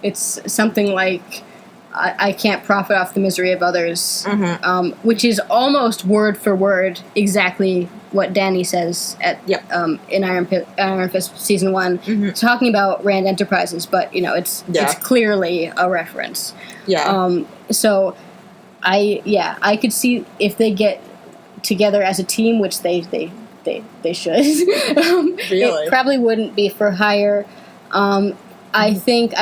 it's something like, I can't profit off the misery of others, which is almost word for word exactly what Danny says in Iron Fist season 1, talking about Rand Enterprises, but it's clearly a reference. Yeah. So I could see if they get together as a team, which they should. Really? It probably wouldn't be for hire. I think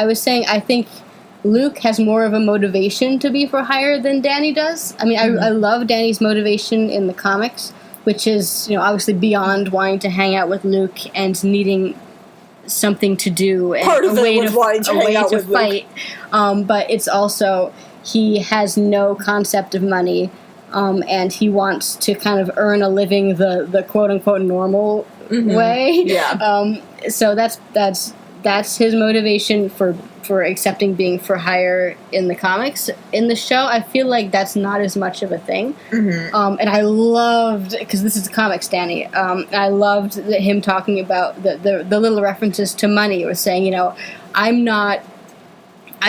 Luke has more of a motivation to be for hire than Danny does. I mean, I love Danny's motivation in the comics, which is, obviously beyond wanting to hang out with Luke and needing something to do and a way to fight. But it's also, he has no concept of money, and he wants to kind of earn a living the quote unquote normal way. Yeah. So that's his motivation for accepting being for hire in the comics. In the show, I feel like that's not as much of a thing. And I loved, because this is comics, Danny, I loved him talking about the little references to money, or saying, I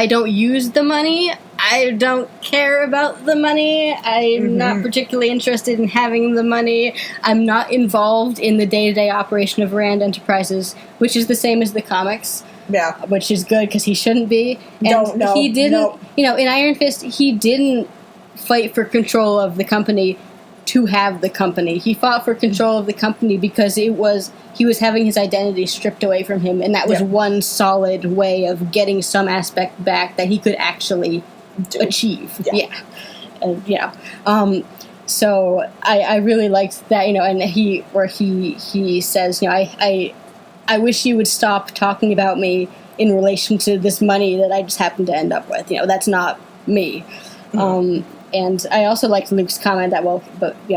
don't use the money, I don't care about the money, I'm not particularly interested in having the money, I'm not involved in the day-to-day operation of Rand Enterprises, which is the same as the comics. Yeah. Which is good, because he shouldn't be. And he didn't, in Iron Fist, he didn't fight for control of the company to have the company. He fought for control of the company because he was having his identity stripped away from him, and that was one solid way of getting some aspect back that he could actually achieve. So I really liked that, and he says, I wish you would stop talking about me in relation to this money that I just happen to end up with. That's not me. And I also liked Luke's comment that,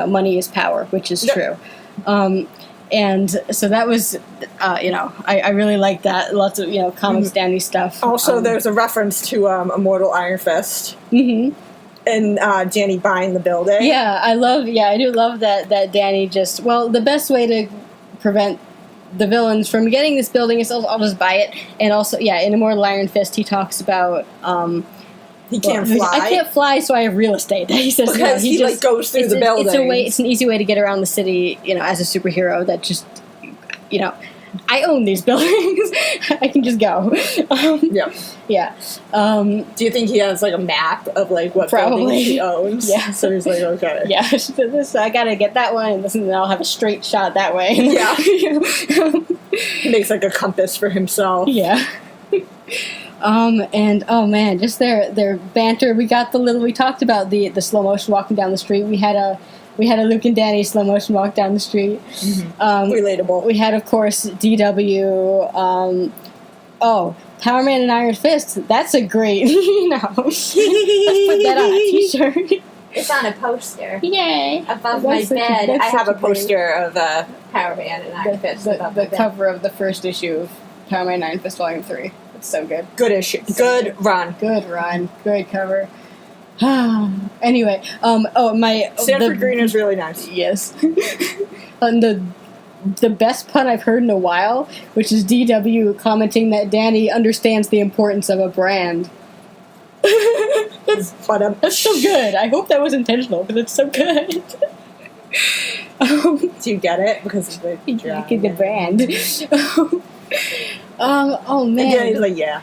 money is power, which is true. And so that was, I really liked that. Lots of, comics Danny stuff. Also, there's a reference to Immortal Iron Fist. And Danny buying the building. Yeah, I do love that Danny just, the best way to prevent the villains from getting this building is I'll just buy it. And also, in Immortal Iron Fist, he talks about he can't fly. I can't fly, so I have real estate. He says because he just goes through the building. It's an easy way to get around the city, as a superhero. That just, I own these buildings. I can just go. Yeah. Do you think he has a map of what buildings he owns? Yeah. So he's okay. Yeah. I gotta get that one, and then I'll have a straight shot that way. Yeah. He makes a compass for himself. Yeah. And oh man, just their banter. We talked about the slow motion walking down the street. We had a Luke and Danny slow motion walk down the street. Relatable. We had, of course, DW. Power Man and Iron Fist. That's a great, let's put that on a t-shirt. It's on a poster. Yay! Above my bed, I have a poster of Power Man and Iron Fist. The cover of the first issue of Power Man and Iron Fist Volume 3. It's so good. Good issue. Good run. Good run. Good cover. Anyway, Sanford Green is really nice. Yes. And the best pun I've heard in a while, which is DW commenting that Danny understands the importance of a brand. That's so good. I hope that was intentional, because it's so good. Do you get it? Because of the brand. Oh man. And Danny's like, yeah.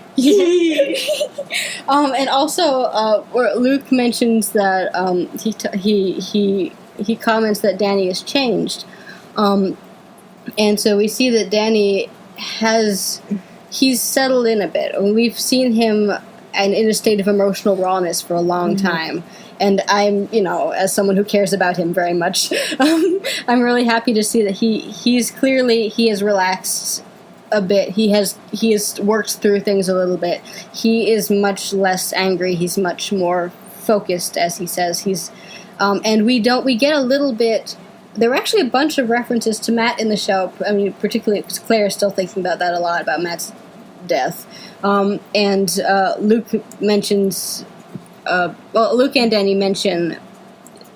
And also, Luke mentions that he comments that Danny has changed. And so we see that Danny he's settled in a bit. We've seen him in a state of emotional rawness for a long time. And I'm, as someone who cares about him very much, I'm really happy to see that he has relaxed a bit. He has worked through things a little bit. He is much less angry. He's much more focused, as he says. And we get a little bit. There were actually a bunch of references to Matt in the show. I mean, particularly because Claire is still thinking about that a lot, about Matt's death. And Luke mentions. Luke and Danny mention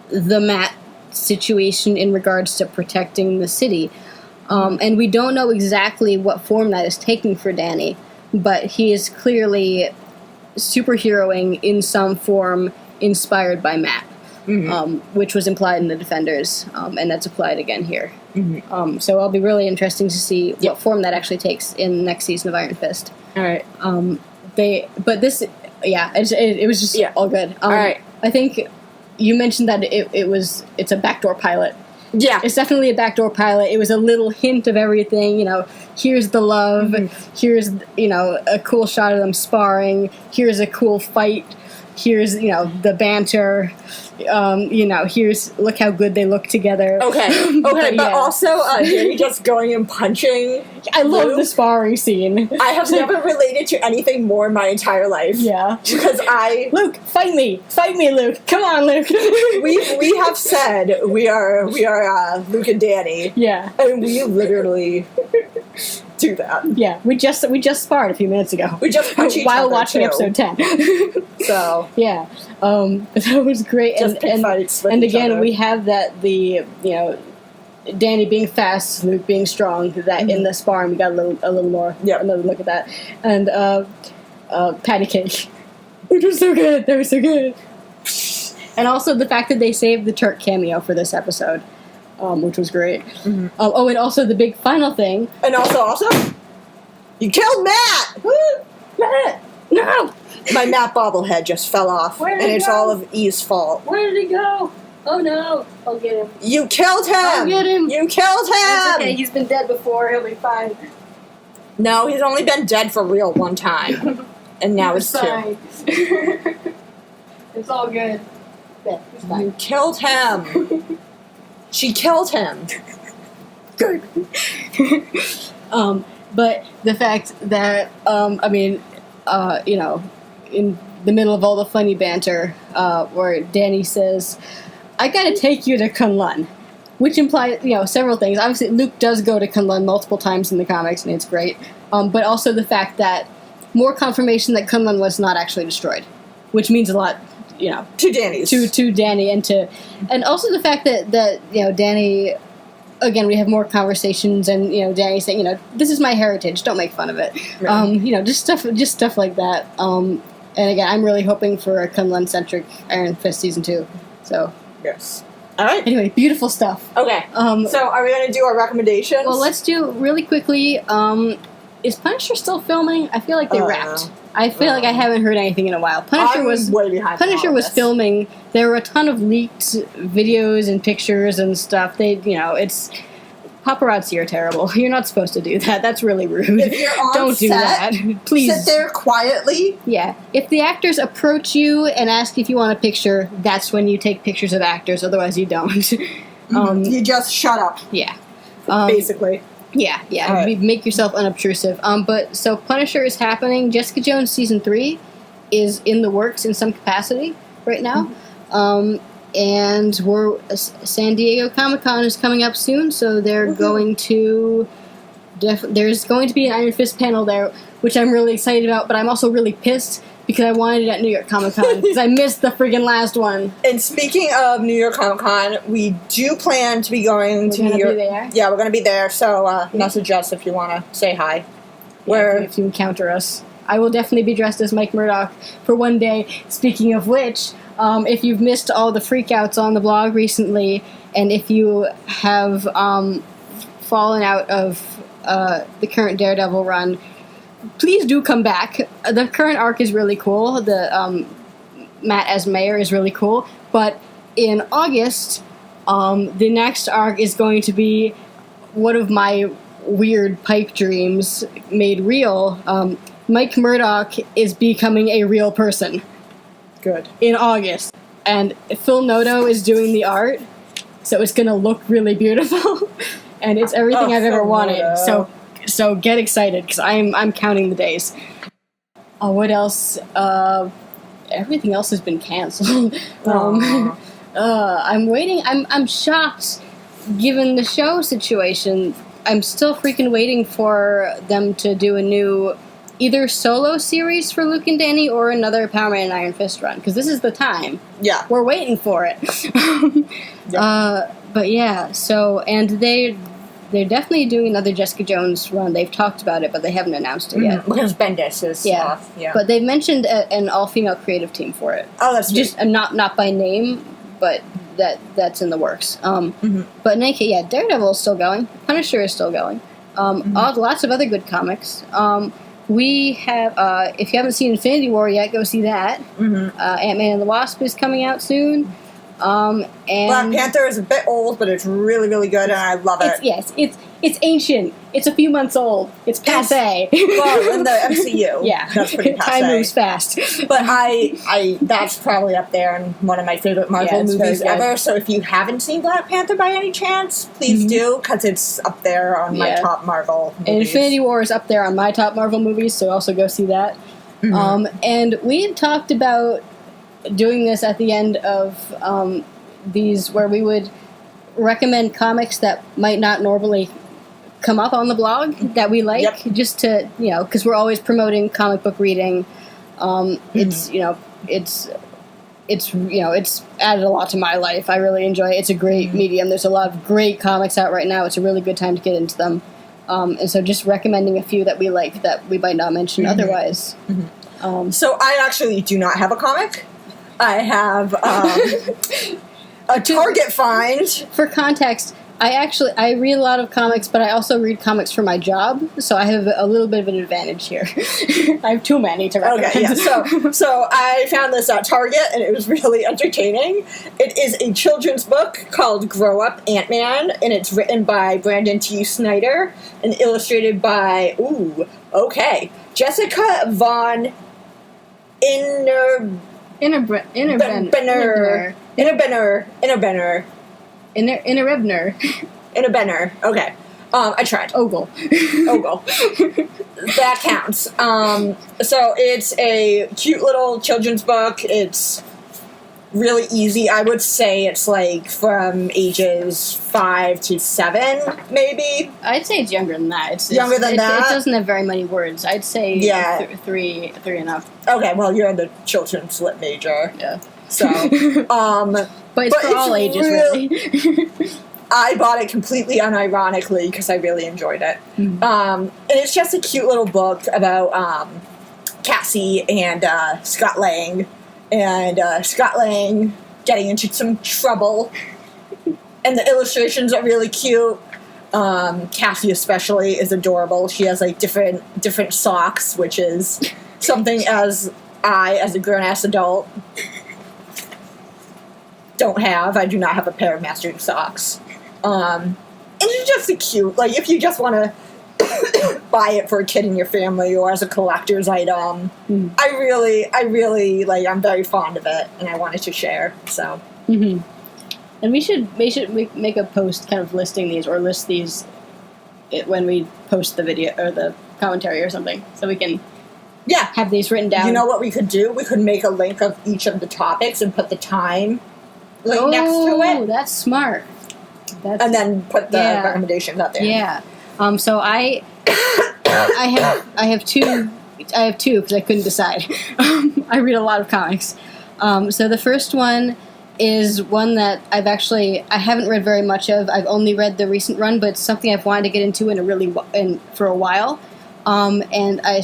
the Matt situation in regards to protecting the city. And we don't know exactly what form that is taking for Danny, but he is clearly superheroing in some form inspired by Matt, which was implied in The Defenders, and that's applied again here. So it'll be really interesting to see what form that actually takes in the next season of Iron Fist. All right. It was just all good. All right. I think you mentioned that it's a backdoor pilot. Yeah. It's definitely a backdoor pilot. It was a little hint of everything, here's the love, here's, a cool shot of them sparring, here's a cool fight, here's, the banter, here's, look how good they look together. Okay, but also, Danny just going and punching. I love the sparring scene. I have never related to anything more in my entire life. Yeah. Because Luke, fight me, Luke. Come on, Luke. we have said we are Luke and Danny. Yeah. And we literally do that. Yeah, we just sparred a few minutes ago. We just punch each while other watching too. episode 10. So yeah, that was great. Just pick fights with and each again, other. we have that Danny being fast, Luke being strong. That in the sparring, we got a little more. Yeah, another look at that. And patty cake, which was so good. They were so good. And also the fact that they saved the Turk cameo for this episode, which was great. And also the big final thing. And also, you killed Matt! Matt! No! My Matt bobblehead just fell off, and it's all of E's fault. Where did he go? Oh no! I'll get him. You killed him! I'll get him! You killed him! It's okay, he's been dead before, he'll be fine. No, he's only been dead for real one time. And now it's two. It's all good. Yeah, he's fine. You killed him! She killed him! Good. But the fact that, in the middle of all the funny banter, where Danny says, I gotta take you to Kunlun, which implies, several things. Obviously, Luke does go to Kunlun multiple times in the comics, and it's great. But also the fact that more confirmation that Kunlun was not actually destroyed, which means a lot, to Danny's. To Danny, and also the fact that Danny, again, we have more conversations, and Danny saying, this is my heritage, don't make fun of it. Right. Just stuff like that. And again, I'm really hoping for a Kunlun-centric Iron Fist season 2. So yes. All right. Anyway, beautiful stuff. Okay. So are we going to do our recommendations? Well, let's do really quickly. Is Punisher still filming? I feel like they wrapped. I feel like I haven't heard anything in a while. Punisher was filming. There were a ton of leaked videos and pictures and stuff. It's paparazzi are terrible. You're not supposed to do that. That's really rude. If you're on Don't do that. Please sit there quietly. Yeah. If the actors approach you and ask if you want a picture, that's when you take pictures of actors. Otherwise, you don't. You just shut up. Yeah. Basically. Yeah. Right. Make yourself unobtrusive. But so Punisher is happening. Jessica Jones season 3 is in the works in some capacity right now. And San Diego Comic-Con is coming up soon, so they're going to there's going to be an Iron Fist panel there, which I'm really excited about, but I'm also really pissed because I wanted it at New York Comic-Con because I missed the friggin' last one. And speaking of New York Comic-Con, we do plan to be going to New York. Yeah, we're going to be there, so message us if you want to say hi. If you encounter us. I will definitely be dressed as Mike Murdock for one day. Speaking of which, if you've missed all the freakouts on the blog recently, and if you have fallen out of the current Daredevil run, please do come back. The current arc is really cool. The Matt as Mayor is really cool. But in August, the next arc is going to be one of my weird pipe dreams made real. Mike Murdock is becoming a real person. Good. In August. And Phil Noto is doing the art, so it's going to look really beautiful. And it's everything I've ever wanted. So So get excited, because I'm counting the days. What else? Everything else has been canceled. I'm waiting. I'm shocked, given the show situation. I'm still freaking waiting for them to do a new either solo series for Luke and Danny or another Power Man and Iron Fist run, because this is the time. Yeah. We're waiting for it. But yeah, so, and they're definitely doing another Jessica Jones run. They've talked about it, but they haven't announced it yet. Because Bendis is off. Yeah. But they've mentioned an all-female creative team for it. Oh, that's just not by name, but that's in the works. But in any case, yeah, Daredevil is still going. Punisher is still going. Lots of other good comics. We have, if you haven't seen Infinity War yet, go see that. Ant-Man and the Wasp is coming out soon. And Black Panther is a bit old, but it's really, really good, and I love it. It's ancient. It's a few months old. It's passé. Well, in the MCU, that's pretty passé. Time moves fast. But I that's probably up there in one of my favorite Marvel movies ever. So if you haven't seen Black Panther by any chance, please do, because it's up there on my top Marvel movies. And Infinity War is up there on my top Marvel movies, so also go see that. And we had talked about doing this at the end of these, where we would recommend comics that might not normally come up on the blog that we like, just to, because we're always promoting comic book reading. It's added a lot to my life. I really enjoy it. It's a great medium. There's a lot of great comics out right now. It's a really good time to get into them. And so just recommending a few that we like that we might not mention otherwise. So I actually do not have a comic. I have a Target find. For context, I read a lot of comics, but I also read comics for my job, so I have a little bit of an advantage here. I have too many to recommend. Okay, yeah. So I found this at Target, and it was really entertaining. It is a children's book called Grow Up, Ant-Man, and it's written by Brandon T. Snyder and illustrated by, Jessica Von Innerbenner. Okay. I tried. Ogle. That counts. So it's a cute little children's book. It's really easy. I would say it's like from ages 5 to 7, maybe. I'd say it's younger than that. It's younger than that? It doesn't have very many words. I'd say three and up. Okay, well, you're in the children's lit major. Yeah. So, but it's for all ages, really. I bought it completely unironically because I really enjoyed it. And it's just a cute little book about Cassie and Scott Lang. And Scott Lang getting into some trouble. And the illustrations are really cute. Cassie especially is adorable. She has like different socks, which is something as a grown-ass adult, don't have. I do not have a pair of matching socks. And it's just a cute, like, if you just want to buy it for a kid in your family or as a collector's item, I really, like, I'm very fond of it, and I wanted to share, so. And we should make a post kind of listing these, or list these when we post the video, or the commentary or something, so we can have these written down. You know what we could do? We could make a link of each of the topics and put the time next to it. Oh, that's smart. And then put the recommendations up there. Yeah. So I have two because I couldn't decide. I read a lot of comics. So the first one is one that I haven't read very much of. I've only read the recent run, but it's something I've wanted to get into for a while. And I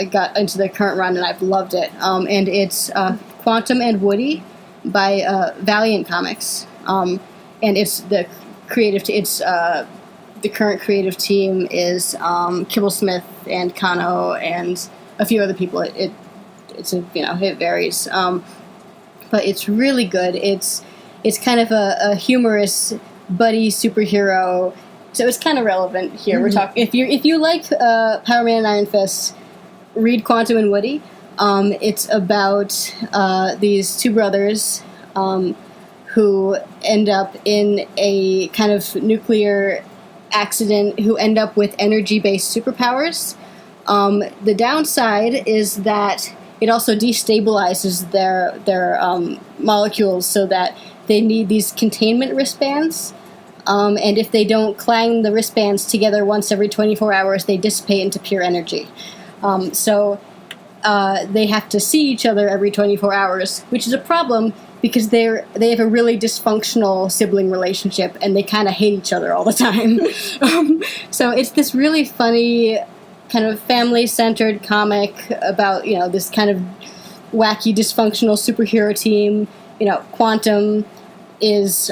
got into the current run and I've loved it. And it's Quantum and Woody by Valiant Comics. And it's the the current creative team is Kibble Smith and Kano and a few other people. It varies, but it's really good. It's kind of a humorous buddy superhero, so it's kind of relevant here. We're talking if you like Power Man and Iron Fist, read Quantum and Woody. It's about these two brothers who end up in a kind of nuclear accident who end up with energy-based superpowers. The downside is that it also destabilizes their molecules so that they need these containment wristbands. And if they don't clang the wristbands together once every 24 hours, they dissipate into pure energy. So they have to see each other every 24 hours, which is a problem because they have a really dysfunctional sibling relationship, and they kind of hate each other all the time. So it's this really funny, kind of family-centered comic about, this kind of wacky, dysfunctional superhero team. Quantum is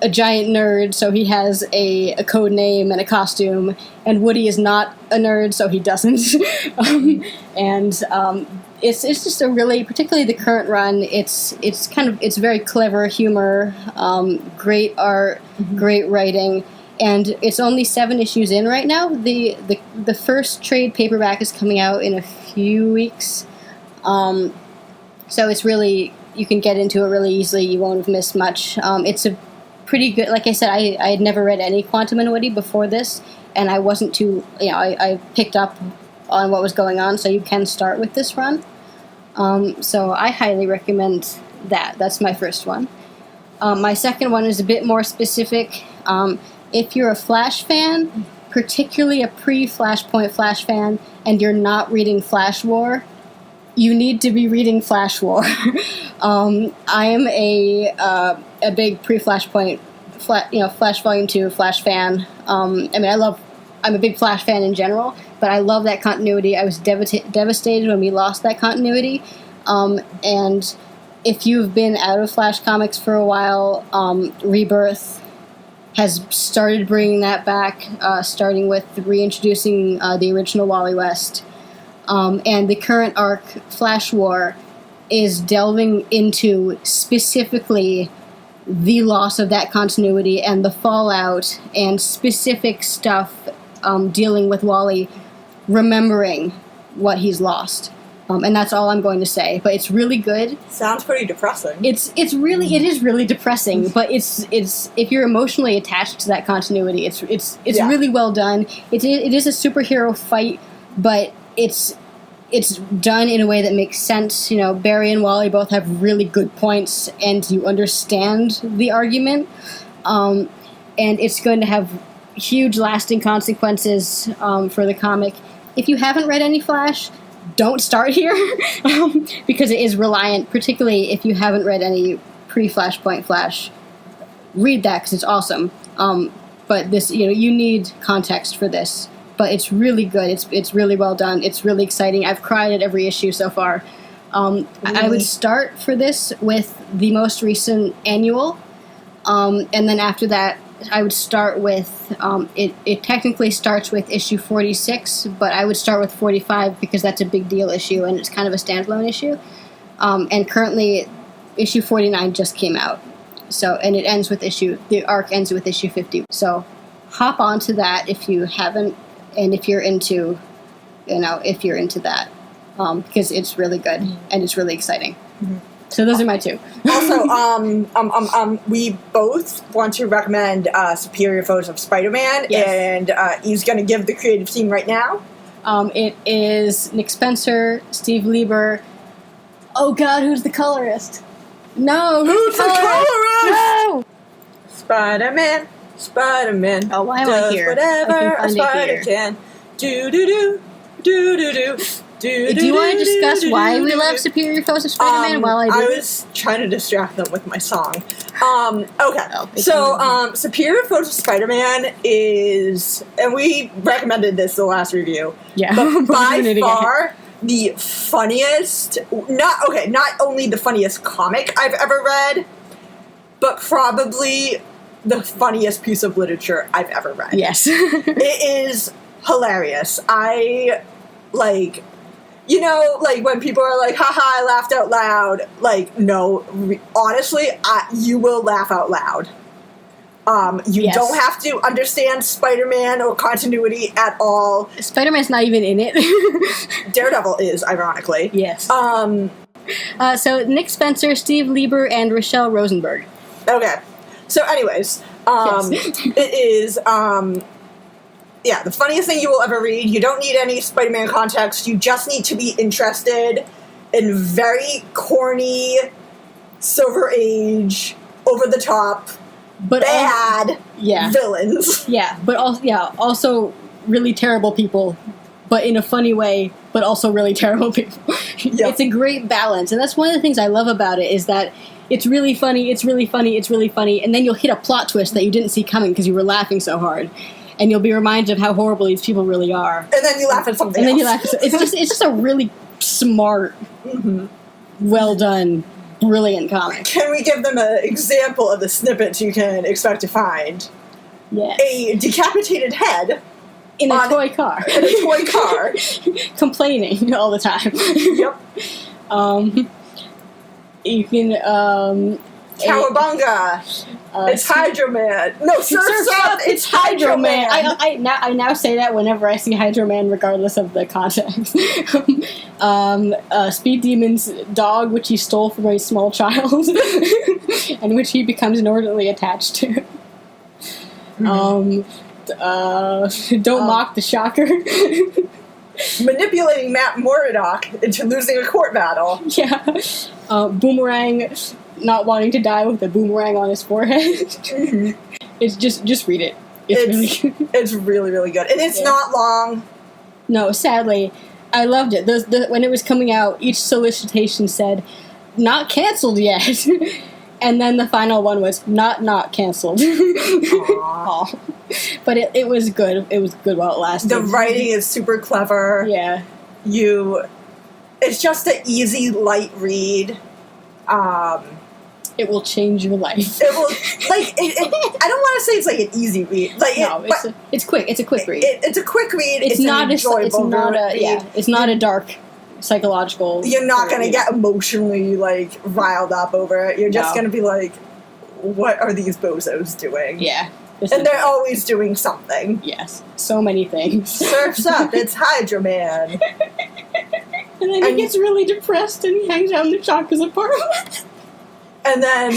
a giant nerd, so he has a code name and a costume, and Woody is not a nerd, so he doesn't. It's just a really, particularly the current run, it's very clever humor, great art, great writing, and it's only 7 issues in right now. The first trade paperback is coming out in a few weeks, so it's really, you can get into it really easily. You won't have missed much. It's a pretty good, like I said, I had never read any Quantum and Woody before this, and I wasn't too, I picked up on what was going on, so you can start with this run. So I highly recommend that. That's my first one. My second one is a bit more specific. If you're a Flash fan, particularly a pre-Flashpoint Flash fan, and you're not reading Flash War, you need to be reading Flash War. I am a big pre-Flashpoint, Flash Volume 2 Flash fan. I'm a big Flash fan in general, but I love that continuity. I was devastated when we lost that continuity. And if you've been out of Flash comics for a while, Rebirth has started bringing that back, starting with reintroducing the original Wally West. And the current arc, Flash War, is delving into specifically the loss of that continuity and the fallout and specific stuff dealing with Wally remembering what he's lost. And that's all I'm going to say. But it's really good. Sounds pretty depressing. It is really depressing. But it's if you're emotionally attached to that continuity, it's really well done. It is a superhero fight, but it's done in a way that makes sense. Barry and Wally both have really good points, and you understand the argument. And it's going to have huge lasting consequences for the comic. If you haven't read any Flash, don't start here because it is reliant, particularly if you haven't read any pre-Flashpoint Flash. Read that because it's awesome. But this, you need context for this. But it's really good. It's really well done. It's really exciting. I've cried at every issue so far. I would start for this with the most recent annual, and then after that, I would start with, it technically starts with issue 46, but I would start with 45 because that's a big deal issue and it's kind of a standalone issue. And currently, issue 49 just came out. So, and it ends with the arc ends with issue 50. So, hop onto that if you haven't, and if you're into, that, because it's really good and it's really exciting. Mm-hmm. So those are my two. Also, we both want to recommend Superior Foes of Spider-Man, yes. And he's going to give the creative team right now. It is Nick Spencer, Steve Lieber. Oh God, who's the colorist? No, who's the colorist? No, Spider-Man. Oh, why am I here? Whatever a spider can. Do do do do do do. Do you want to discuss why we love Superior Foes of Spider-Man while I do I was trying to distract them with my song. Okay. Superior Foes of Spider-Man is, and we recommended this in the last review. Yeah. But by far the funniest, not only the funniest comic I've ever read, but probably the funniest piece of literature I've ever read. Yes. It is hilarious. When people are like, haha, I laughed out loud. No, honestly, you will laugh out loud. You don't have to understand Spider-Man or continuity at all. Spider-Man's not even in it. Daredevil is, ironically. Yes. So Nick Spencer, Steve Lieber, and Rochelle Rosenberg. Okay. So anyways, It is, the funniest thing you will ever read. You don't need any Spider-Man context. You just need to be interested in very corny, Silver Age, over-the-top, but bad villains. Yeah, but also really terrible people, but in a funny way, but also really terrible people. Yep. It's a great balance, and that's one of the things I love about it, is that it's really funny, it's really funny, it's really funny, and then you'll hit a plot twist that you didn't see coming because you were laughing so hard. And you'll be reminded of how horrible these people really are. And then you laugh at something else. It's just a really smart, well done, brilliant comic. Can we give them an example of the snippets you can expect to find? Yes. A decapitated head. In a toy car. In a toy car. Complaining all the time. Yep. You can, Cowabunga! It's Hydro Man. No, Surf's Up! It's Hydro Man! I now say that whenever I see Hydro Man, regardless of the context. Speed Demon's dog, which he stole from a small child, and which he becomes inordinately attached to. Don't mock the Shocker. Manipulating Matt Murdock into losing a court battle. Yeah. Boomerang not wanting to die with a boomerang on his forehead. It's just read it. It's really good. It's really, really good. And it's not long. No, sadly. I loved it. When it was coming out, each solicitation said, not canceled yet. And then the final one was, not canceled. But it was good. It was good while it lasted. The writing is super clever. Yeah. It's just an easy, light read. It will change your life. It will, I don't want to say it's like an easy read. It's quick. It's a quick read. It's a quick read. It's not an enjoyable read. It's not a dark psychological. You're not going to get emotionally riled up over it. You're just going to be like, what are these bozos doing? Yeah. And they're always doing something. Yes. So many things. Surf's Up. It's Hydro Man. And then he gets really depressed and he hangs out in the Shocker's apartment. And then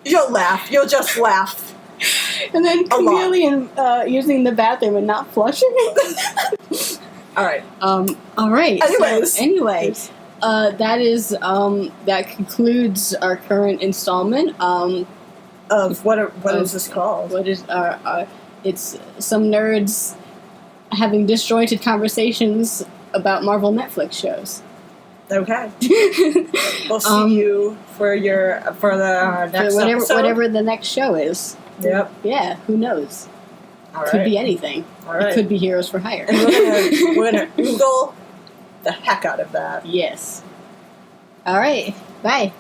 you'll laugh. You'll just laugh. And then Chameleon using the bathroom and not flushing. All right. Anyways. That concludes our current installment. Of what is this called? What is it's some nerds having disjointed conversations about Marvel Netflix shows. Okay. We'll see you for the next episode. Whatever the next show is. Yep. Yeah, who knows? Could be anything. All right. It could be Heroes for Hire. And we're gonna Google the heck out of that. Yes. All right. Bye.